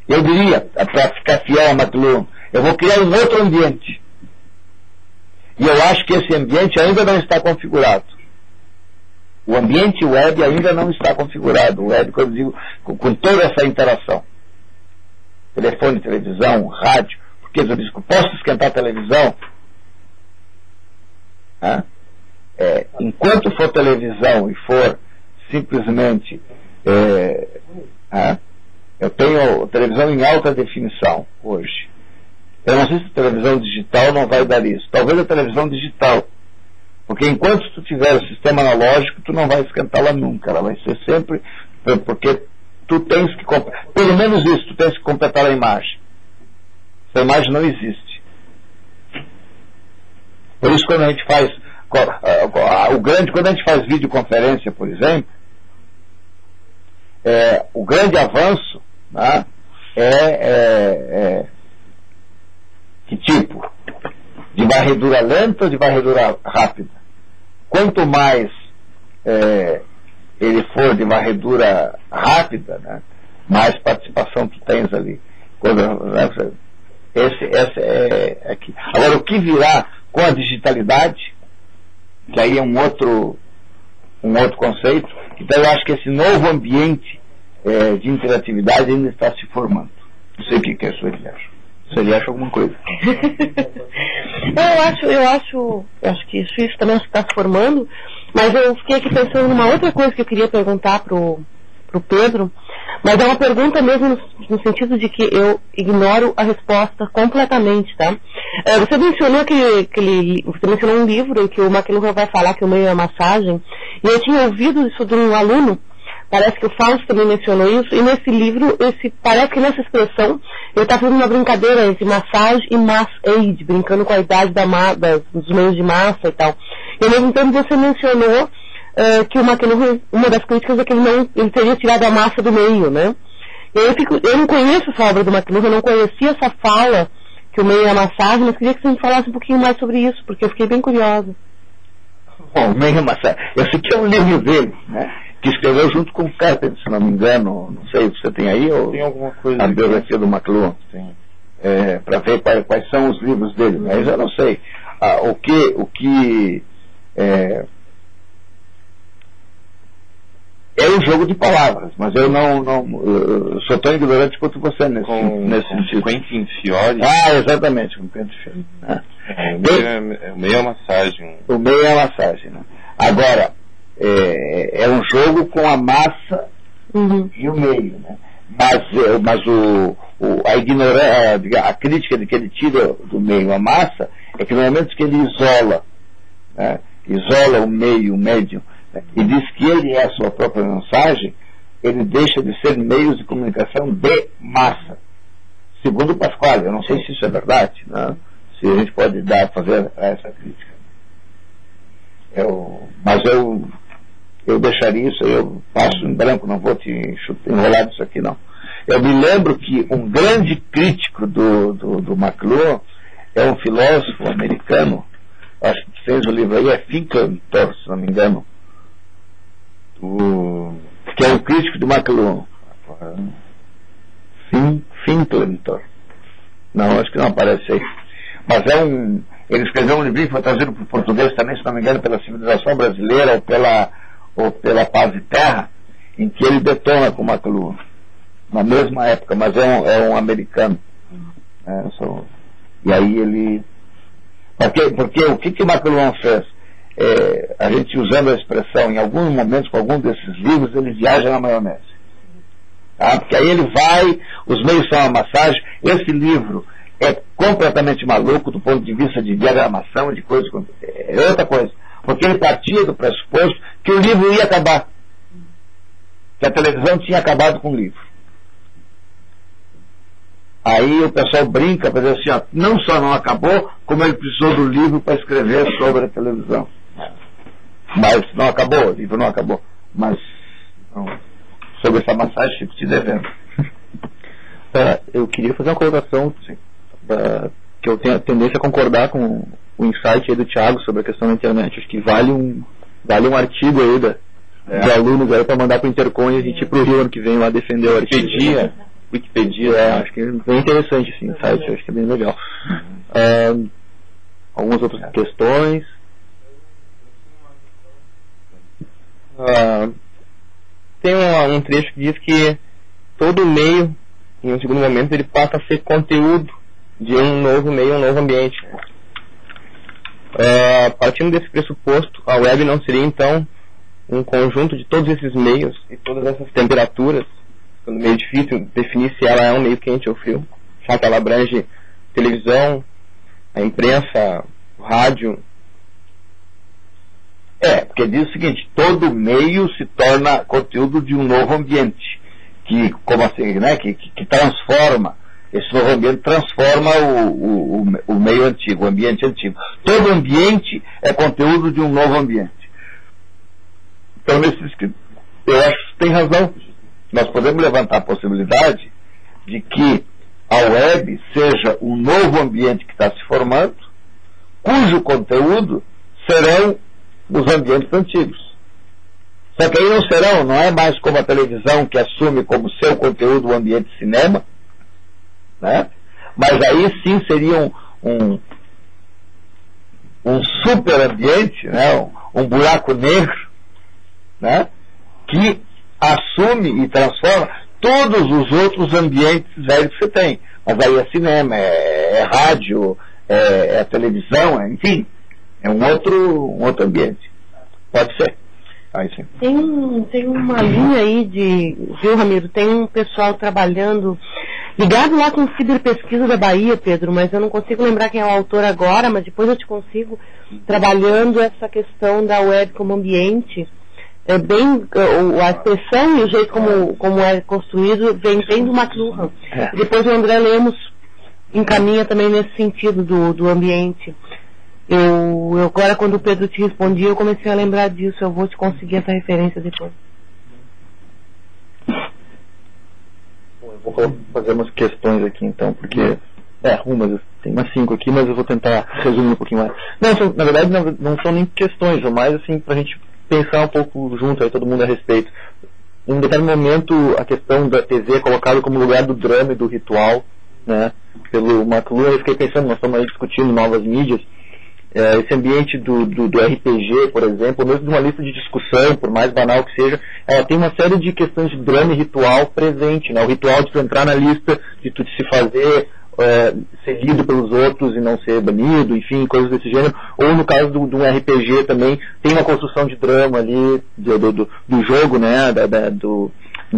Eu diria, para ficar fiel a McLuhan, eu vou criar um outro ambiente. E eu acho que esse ambiente ainda não está configurado. O ambiente web ainda não está configurado. O web, quando eu digo, com toda essa interação. Telefone, televisão, rádio. Porque eu digo, posso esquentar a televisão? Enquanto for televisão e for simplesmente... eu tenho televisão em alta definição hoje. Eu não sei se a televisão digital não vai dar isso. Talvez a televisão digital. Porque enquanto tu tiver o sistema analógico, tu não vai esquentá-la nunca. Ela vai ser sempre... Porque tu tens que... Pelo menos isso, tu tens que completar a imagem. Essa imagem não existe. Por isso, quando a gente faz quando a gente faz videoconferência, por exemplo, o grande avanço, né, que tipo? De varredura lenta ou de varredura rápida? Quanto mais ele for de varredura rápida, né, mais participação tu tens ali. Esse é aqui. Agora, o que virá com a digitalidade, que aí é um outro conceito, então eu acho que esse novo ambiente de interatividade ainda está se formando. Não sei o que é isso, ele acha. Se ele acha alguma coisa.
Eu acho que isso também está se formando, mas eu fiquei aqui pensando numa outra coisa que eu queria perguntar pro Pedro, mas é uma pergunta mesmo no sentido de que eu ignoro a resposta completamente, tá? Você mencionou você mencionou um livro em que o McLuhan vai falar que o meio é massagem, e eu tinha ouvido isso de um aluno, parece que o Fausto também mencionou isso, e nesse livro, parece que nessa expressão, ele está fazendo uma brincadeira entre massagem e mass aid, brincando com a idade dos meios de massa e tal. E ao mesmo tempo você mencionou que o McLuhan, uma das críticas é que ele teria tirado a massa do meio, né? Eu não conheço essa obra do McLuhan, eu não conhecia essa fala que o meio é a massagem, mas queria que você me falasse um pouquinho mais sobre isso, porque eu fiquei bem curiosa.
Bom, o meio é a massagem. Eu sei que é um livro dele, né? Que escreveu junto com o Carpenter, se não me engano, não sei se você tem aí, ou
tem alguma coisa
a biografia do McLuhan, para ver quais são os livros dele, mas eu não sei. O que é um jogo de palavras, mas eu eu sou tão ignorante quanto você nesse sentido.
Quentin Fiore.
Exatamente, com Quentin Fiore.
O meio é massagem.
O meio é a massagem, né? Agora, é um jogo com a massa e o meio, né? Mas a ignorância, a crítica de que ele tira do meio a massa é que normalmente que ele isola, né? Isola o meio, o médium, né? E diz que ele é a sua própria mensagem, ele deixa de ser meios de comunicação de massa. Segundo o Pasquale, eu não sei se isso é verdade, né? Se a gente pode fazer essa crítica. Mas eu deixaria isso, eu passo em branco, não vou te enrolar disso aqui não. Eu me lembro que um grande crítico do McLuhan é um filósofo americano, acho que fez o livro aí, é Finkelntor, se não me engano, que é um crítico do McLuhan. Finkelntor. Não, acho que não aparece aí. Mas ele escreveu um livrinho que foi trazido para o português também, se não me engano, pela Civilização Brasileira ou pela Paz e Terra, em que ele detona com o McLuhan, na mesma época, mas é um americano. E aí ele... Porque o que o McLuhan fez? A gente usando a expressão, em alguns momentos, com algum desses livros, ele viaja na maionese. Porque aí ele vai, os meios são a massagem. Esse livro é completamente maluco do ponto de vista de diagramação, de coisas... É outra coisa. Porque ele partia do pressuposto que o livro ia acabar. Que a televisão tinha acabado com o livro. Aí o pessoal brinca para dizer assim, não só não acabou, como ele precisou do livro para escrever sobre a televisão. Mas não acabou, o livro não acabou. Mas sobre essa massagem fico te devendo.
Eu queria fazer uma colocação que eu tenho a tendência a concordar com o insight aí do Thiago sobre a questão da internet. Acho que vale um artigo aí de alunos aí para mandar para o Intercom e a gente ir para o Rio ano que vem lá defender o artigo. Wikipedia, acho que é bem interessante esse insight, acho que é bem legal. Algumas outras questões.
Tem um trecho que diz que todo meio, em um segundo momento, ele passa a ser conteúdo de um novo meio, um novo ambiente. Partindo desse pressuposto, a web não seria então um conjunto de todos esses meios e todas essas temperaturas, sendo meio difícil definir se ela é um meio quente ou frio, já que ela abrange televisão, a imprensa, o rádio.
Porque diz o seguinte, todo meio se torna conteúdo de um novo ambiente, que, como assim, né, que transforma, esse novo ambiente transforma o meio antigo, o ambiente antigo. Todo ambiente é conteúdo de um novo ambiente. Então, eu acho que tem razão. Nós podemos levantar a possibilidade de que a web seja um novo ambiente que está se formando, cujo conteúdo serão os ambientes antigos. Só que aí não é mais como a televisão, que assume como seu conteúdo o ambiente de cinema, né? Mas aí sim seria um super ambiente, né? Um buraco negro, né? Que assume e transforma todos os outros ambientes velhos que você tem. Mas aí é cinema, é rádio, é televisão, enfim, é um outro ambiente. Pode ser. Aí sim.
Tem uma linha aí viu, Ramiro? Tem um pessoal trabalhando, ligado lá com ciberpesquisa da Bahia, Pedro, mas eu não consigo lembrar quem é o autor agora, mas depois eu te consigo, trabalhando essa questão da web como ambiente. É bem, a expressão e o jeito como é construído vem do McLuhan. E depois o André Lemos encaminha também nesse sentido do ambiente. Eu agora, quando o Pedro te respondia, eu comecei a lembrar disso. Eu vou te conseguir essa referência depois.
Bom, eu vou fazer umas questões aqui então, porque tem umas 5 aqui, mas eu vou tentar resumir um pouquinho mais. Não, na verdade não são nem questões, são mais assim pra gente pensar um pouco junto aí, todo mundo a respeito. Em um determinado momento, a questão da TV é colocada como lugar do drama e do ritual, né? Pelo McLuhan, eu fiquei pensando, nós estamos aí discutindo novas mídias, esse ambiente do RPG, por exemplo, mesmo de uma lista de discussão, por mais banal que seja, ela tem uma série de questões de drama e ritual presente, né? O ritual de tu entrar na lista, de tu se fazer ser lido pelos outros e não ser banido, enfim, coisas desse gênero. Ou no caso de um RPG também, tem uma construção de drama ali, do jogo, né, do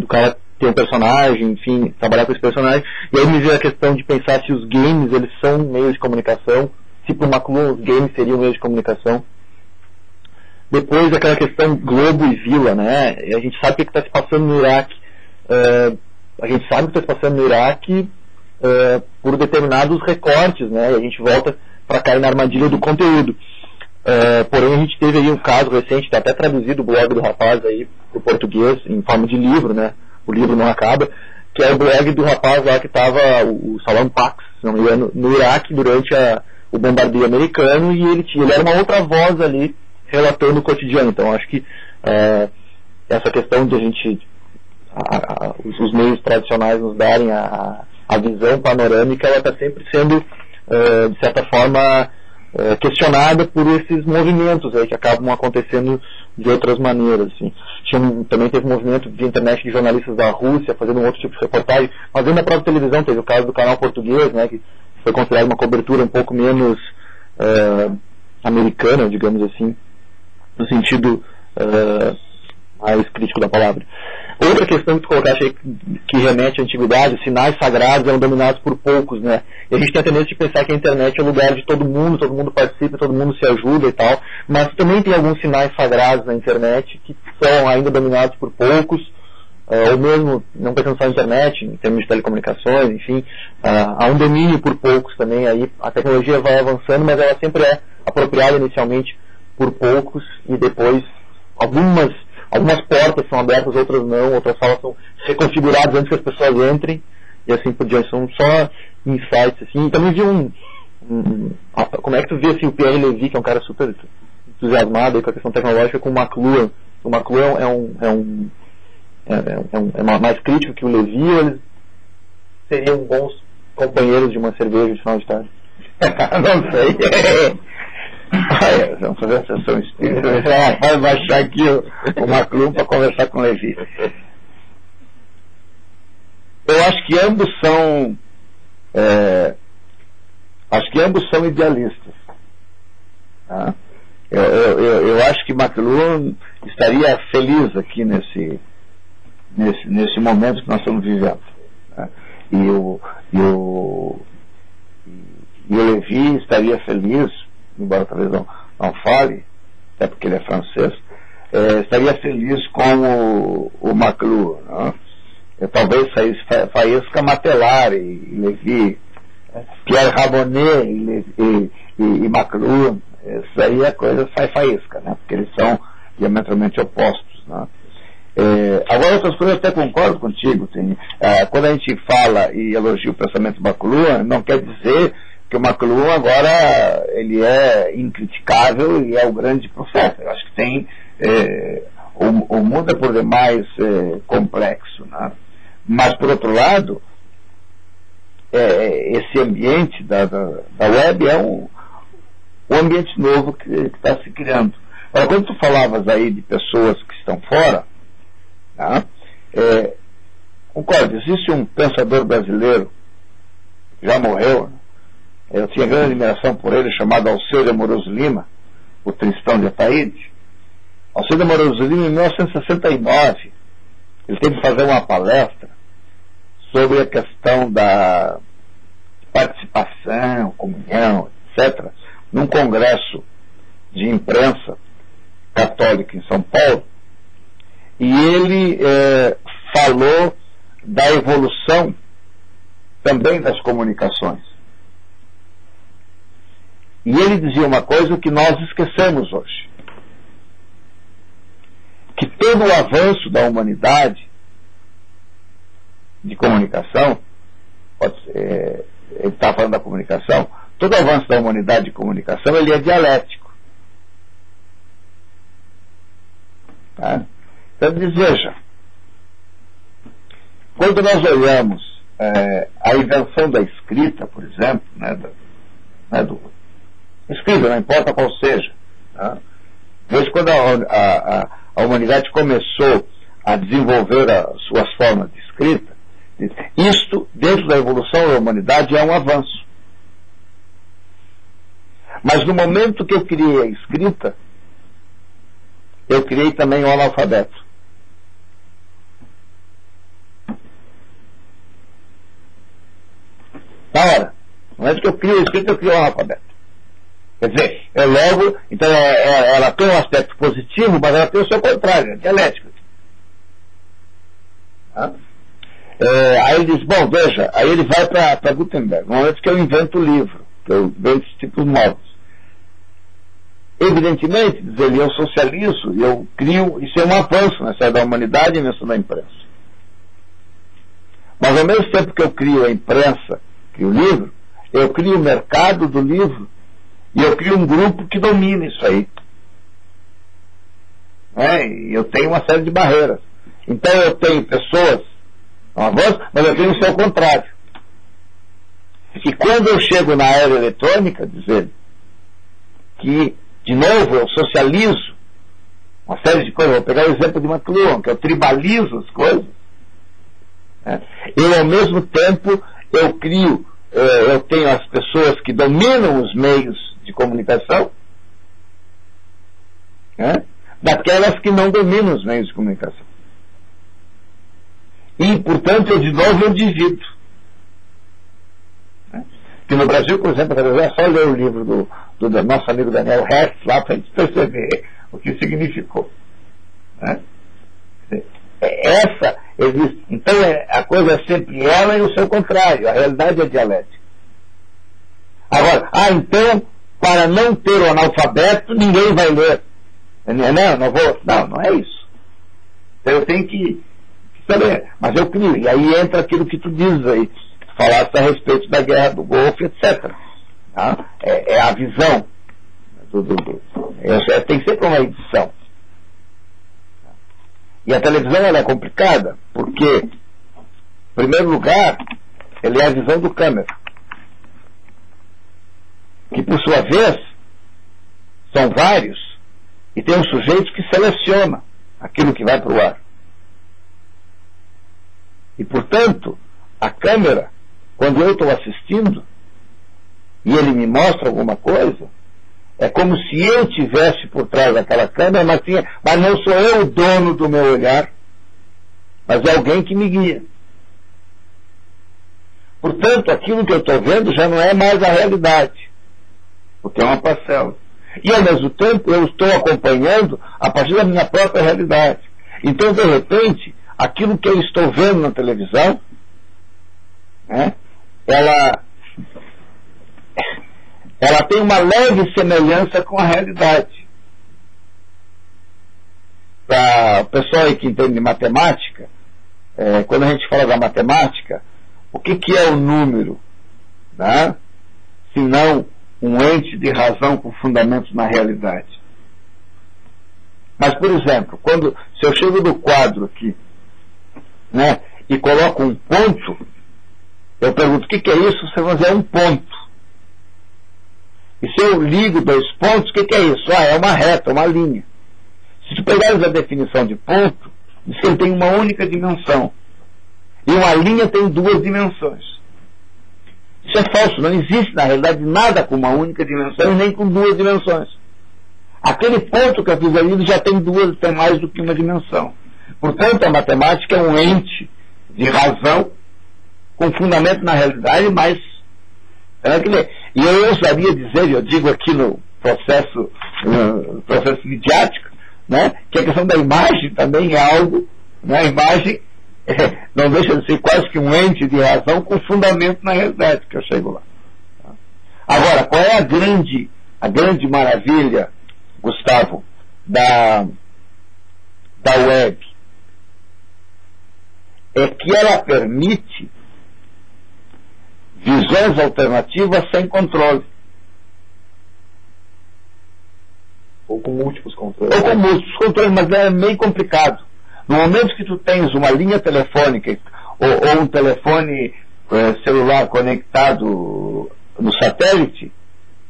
cara ter um personagem, enfim, trabalhar com esse personagem. E aí me veio a questão de pensar se os games, eles são meios de comunicação, se para o McLuhan os games seriam meios de comunicação. Depois aquela questão Globo e Vila, né, a gente sabe o que está se passando no Iraque. A gente sabe o que está se passando no Iraque por determinados recortes, né? E a gente volta para cair na armadilha do conteúdo. Porém, a gente teve aí um caso recente, está até traduzido o blog do rapaz aí para o português, em forma de livro, né? O livro não acaba, que é o blog do rapaz lá que estava, o Salam Pax, se não me engano, no Iraque durante o bombardeio americano, e ele era uma outra voz ali relatando o cotidiano. Então, acho que essa questão de a gente, os meios tradicionais nos darem a visão panorâmica, ela está sempre sendo, de certa forma, questionada por esses movimentos aí que acabam acontecendo de outras maneiras. Assim. Também teve um movimento de internet de jornalistas da Rússia fazendo um outro tipo de reportagem, mas na própria televisão teve o caso do canal português, né, que foi considerado uma cobertura um pouco menos americana, digamos assim, no sentido mais crítico da palavra. Outra questão que tu colocaste que remete à antiguidade, sinais sagrados eram dominados por poucos, né? E a gente tem a tendência de pensar que a internet é o lugar de todo mundo participa, todo mundo se ajuda e tal, mas também tem alguns sinais sagrados na internet que são ainda dominados por poucos, ou mesmo, não pensando só na internet, em termos de telecomunicações, enfim, há um domínio por poucos também, aí a tecnologia vai avançando, mas ela sempre é apropriada inicialmente por poucos e depois algumas portas são abertas, outras não, outras salas são reconfiguradas antes que as pessoas entrem, e assim por diante. São só insights, assim. Também vi como é que tu vê assim, o Pierre Levy, que é um cara super entusiasmado aí com a questão tecnológica, com o McLuhan. O McLuhan é mais crítico que o Levy, ou eles seriam bons companheiros de uma cerveja de final de tarde?
Não sei. Vamos fazer a sessão espírita. Vai baixar aqui o McLuhan para conversar com o Levy. Eu acho que ambos são idealistas. Tá? Eu acho que McLuhan estaria feliz aqui nesse momento que nós estamos vivendo. Tá? E o Levy estaria feliz, embora talvez não fale, até porque ele é francês, estaria feliz com o McLuhan. Né? Talvez Faísca Matelari, Levy, Pierre Rabonnet e McLuhan isso aí a coisa sai faísca, né? Porque eles são diametralmente opostos, né? Agora, outras coisas eu até concordo contigo. Quando a gente fala e elogia o pensamento do McLuhan, não quer dizer que o McLuhan agora ele é incriticável e é o grande profeta. Eu acho que tem o mundo é por demais complexo, né? Mas por outro lado, esse ambiente da web é um ambiente novo que está se criando. Agora, quando tu falavas aí de pessoas que estão fora, tá? Concordo, existe um pensador brasileiro que já morreu, né? Eu tinha grande admiração por ele, chamado Alceu de Amoroso Lima, o Tristão de Ataíde. Alceu de Amoroso Lima, em 1969, ele teve que fazer uma palestra sobre a questão da participação, comunhão, etc., num congresso de imprensa católica em São Paulo, e ele falou da evolução também das comunicações. E ele dizia uma coisa que nós esquecemos hoje, que todo o avanço da humanidade de comunicação, ele está falando da comunicação, todo o avanço da humanidade de comunicação, ele é dialético. Tá? Então, veja, quando nós olhamos a invenção da escrita, por exemplo, escrita, não importa qual seja, tá? Desde quando a humanidade começou a desenvolver as suas formas de escrita, isto, dentro da evolução da humanidade, é um avanço. Mas no momento que eu criei a escrita, eu criei também o analfabeto. Na hora. No momento que eu crio a escrita, eu crio o analfabeto. Quer dizer, então ela tem um aspecto positivo, mas ela tem o seu contrário, é dialética. Tá? Aí ele diz, bom, veja, aí ele vai para Gutenberg, no momento que eu invento o livro, que eu invento esses tipos novos. Evidentemente, diz ele, eu socializo, eu crio, isso é um avanço nessa área da humanidade e nessa da imprensa. Mas ao mesmo tempo que eu crio a imprensa, crio o livro, eu crio o mercado do livro e eu crio um grupo que domina isso aí. E eu tenho uma série de barreiras. Então eu tenho pessoas, um avanço, mas eu tenho o seu contrário. E quando eu chego na era eletrônica, diz ele, que de novo eu socializo uma série de coisas, vou pegar o exemplo de McLuhan, que eu tribalizo as coisas, eu ao mesmo tempo eu crio, eu tenho as pessoas que dominam os meios de comunicação, daquelas que não dominam os meios de comunicação. E, portanto, eu de novo eu divido. Que no Brasil, por exemplo, é só ler o livro do nosso amigo Daniel Hertz lá para a gente perceber o que significou. Então a coisa é sempre ela e o seu contrário, a realidade é dialética. Agora, então, para não ter o analfabeto, ninguém vai ler. Não é isso. Então eu tenho que saber, mas eu crio, e aí entra aquilo que tu dizes aí, falaste a respeito da guerra do Golfo, etc. Tá? É a visão. Tem sempre uma edição. E a televisão ela é complicada, porque, em primeiro lugar, ela é a visão do câmera. Que, por sua vez, são vários, e tem um sujeito que seleciona aquilo que vai para o ar. E, portanto, a câmera, quando eu estou assistindo, e ele me mostra alguma coisa, é como se eu tivesse por trás daquela câmera, mas não sou eu o dono do meu olhar, mas é alguém que me guia. Portanto, aquilo que eu estou vendo já não é mais a realidade, porque é uma parcela. E, ao mesmo tempo, eu estou acompanhando a partir da minha própria realidade. Então, de repente, aquilo que eu estou vendo na televisão, ela tem uma leve semelhança com a realidade. Para o pessoal aí que entende de matemática, quando a gente fala da matemática, o que é o número, né? Se não um ente de razão com fundamentos na realidade. Mas, por exemplo, se eu chego no quadro aqui, né, e coloco um ponto, eu pergunto, o que é isso? Você vai dizer, é um ponto. E se eu ligo 2 pontos, o que é isso? É uma reta, uma linha. Se tu pegares a definição de ponto, diz que ele tem uma única dimensão. E uma linha tem 2 dimensões. Isso é falso, não existe na realidade nada com uma única dimensão e nem com 2 dimensões. Aquele ponto que eu fiz ali já tem mais do que uma dimensão. Portanto, a matemática é um ente de razão com fundamento na realidade, mas e eu ousaria dizer, eu digo aqui no processo midiático, né, que a questão da imagem também é algo, né, a imagem não deixa de ser quase que um ente de razão com fundamento na realidade, que eu chego lá. Agora, qual é a grande maravilha, Gustavo, da web? É que ela permite visões alternativas sem controle.
Ou com múltiplos controles.
Mas é meio complicado. No momento que tu tens uma linha telefônica ou um telefone celular conectado no satélite,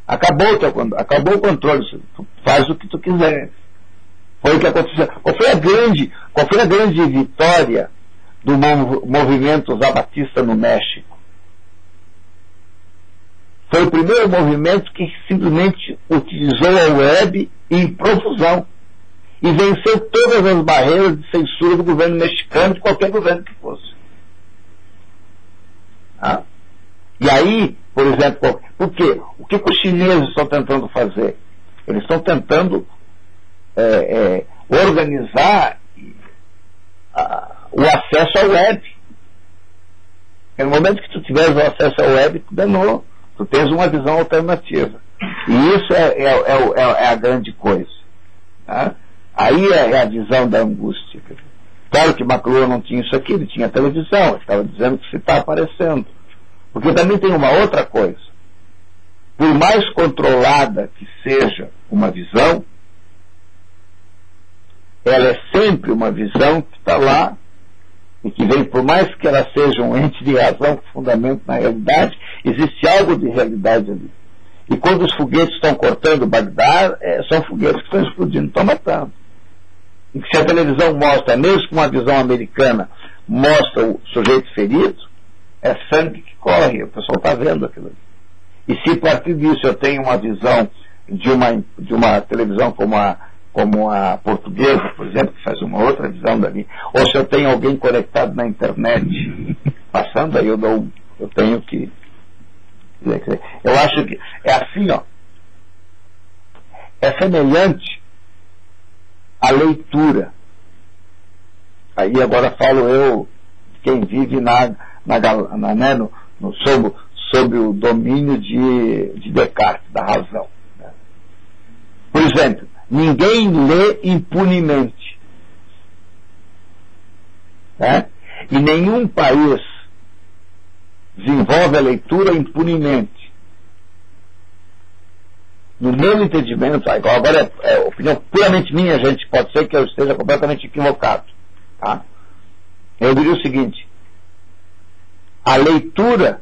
acabou o controle. Tu faz o que tu quiser. Foi o que aconteceu. Qual foi a grande vitória do movimento zabatista no México? Foi o primeiro movimento que simplesmente utilizou a web em profusão e venceu todas as barreiras de censura do governo mexicano, de qualquer governo que fosse. E aí, por exemplo, por quê? O que os chineses estão tentando fazer? Eles estão tentando organizar o acesso à web. No momento que tu tiveres o acesso à web, tu danou. Tu tens uma visão alternativa. E isso é a grande coisa. Tá? Aí é a visão da angústia. Claro que McLuhan não tinha isso aqui, ele tinha televisão, ele estava dizendo que se está aparecendo. Porque também tem uma outra coisa. Por mais controlada que seja uma visão, ela é sempre uma visão que está lá e que vem, por mais que ela seja um ente de razão com fundamento na realidade, existe algo de realidade ali. E quando os foguetes estão cortando Bagdá, são foguetes que estão explodindo, estão matando. E que se a televisão mostra, mesmo com uma visão americana, mostra o sujeito ferido, é sangue que corre, o pessoal está vendo aquilo ali. E se a partir disso eu tenho uma visão de uma televisão como a portuguesa, por exemplo, que faz uma outra visão dali, ou se eu tenho alguém conectado na internet passando, aí eu tenho que... Eu acho que é assim, é semelhante à leitura. Aí agora falo eu, quem vive sob o domínio de Descartes, da razão. Né? Por exemplo, ninguém lê impunemente. Né? E nenhum país desenvolve a leitura impunemente. No meu entendimento, agora é opinião puramente minha, gente, pode ser que eu esteja completamente equivocado. Tá? Eu diria o seguinte: a leitura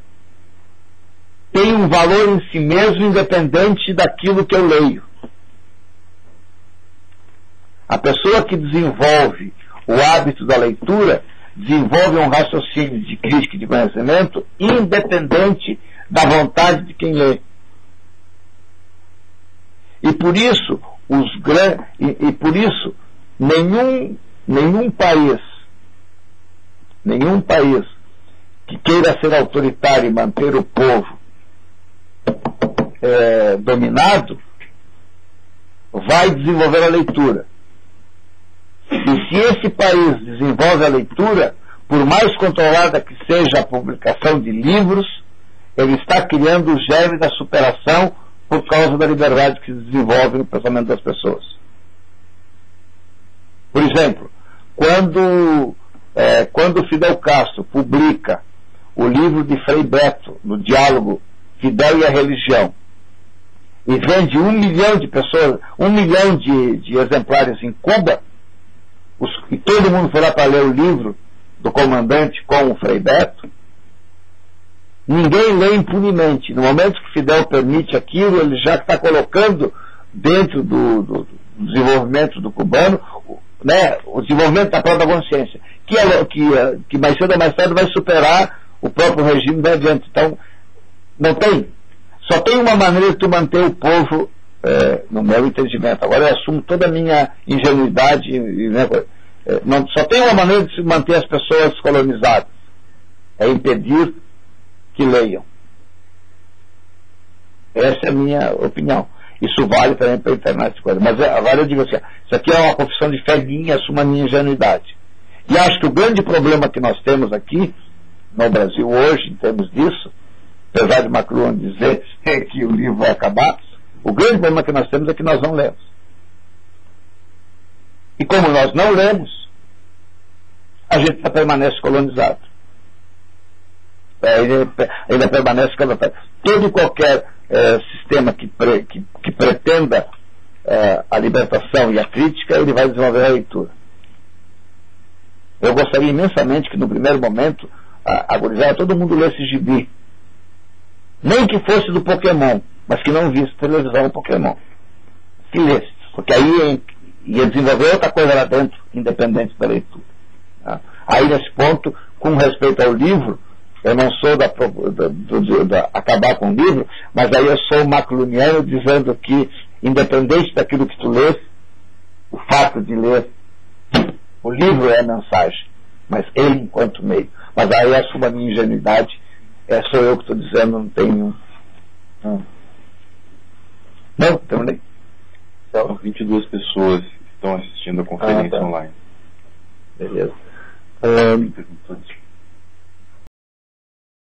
tem um valor em si mesmo independente daquilo que eu leio. A pessoa que desenvolve o hábito da leitura desenvolve um raciocínio de crítica e de conhecimento independente da vontade de quem lê. E por isso, nenhum país que queira ser autoritário e manter o povo dominado vai desenvolver a leitura. E se esse país desenvolve a leitura, por mais controlada que seja a publicação de livros, ele está criando o germe da superação por causa da liberdade que se desenvolve no pensamento das pessoas. Por exemplo, quando Fidel Castro publica o livro de Frei Beto, no diálogo Fidel e a Religião, e vende 1 milhão de pessoas, 1 milhão de exemplares em Cuba, e todo mundo foi lá para ler o livro do comandante com o Frei Beto, ninguém lê impunemente. No momento que Fidel permite aquilo, ele já está colocando dentro do desenvolvimento do cubano, né, o desenvolvimento da própria consciência, que mais cedo ou mais tarde vai superar o próprio regime da adiante. Então, não tem. Só tem uma maneira de tu manter o povo, no meu entendimento. Agora eu assumo toda a minha ingenuidade, né, só tem uma maneira de se manter as pessoas colonizadas. É impedir que leiam. Essa é a minha opinião. Isso vale também para a internet. Mas agora eu digo assim, isso aqui é uma confissão de fé minha, assumo a minha ingenuidade. E acho que o grande problema que nós temos aqui, no Brasil hoje, em termos disso, apesar de Macron dizer que o livro vai acabar, o grande problema que nós temos é que nós não lemos. E como nós não lemos, a gente permanece colonizado. Ainda permanece colonizado. Todo e qualquer sistema que pretenda a libertação e a crítica, ele vai desenvolver a leitura. Eu gostaria imensamente que no primeiro momento a gurizada, todo mundo lesse gibi. Nem que fosse do Pokémon, mas que não visse televisão Pokémon. Que lesse. Porque aí ia desenvolver outra coisa lá dentro, independente da leitura. Tá? Aí nesse ponto, com respeito ao livro, eu não sou acabar com o livro, mas aí eu sou macluniano dizendo que, independente daquilo que tu lês, o fato de ler, o livro é a mensagem, mas ele enquanto meio. Mas aí assumo a minha ingenuidade, sou eu que estou dizendo, não tenho... Não, terminei.
Então, 22 pessoas estão assistindo a conferência online.
Beleza.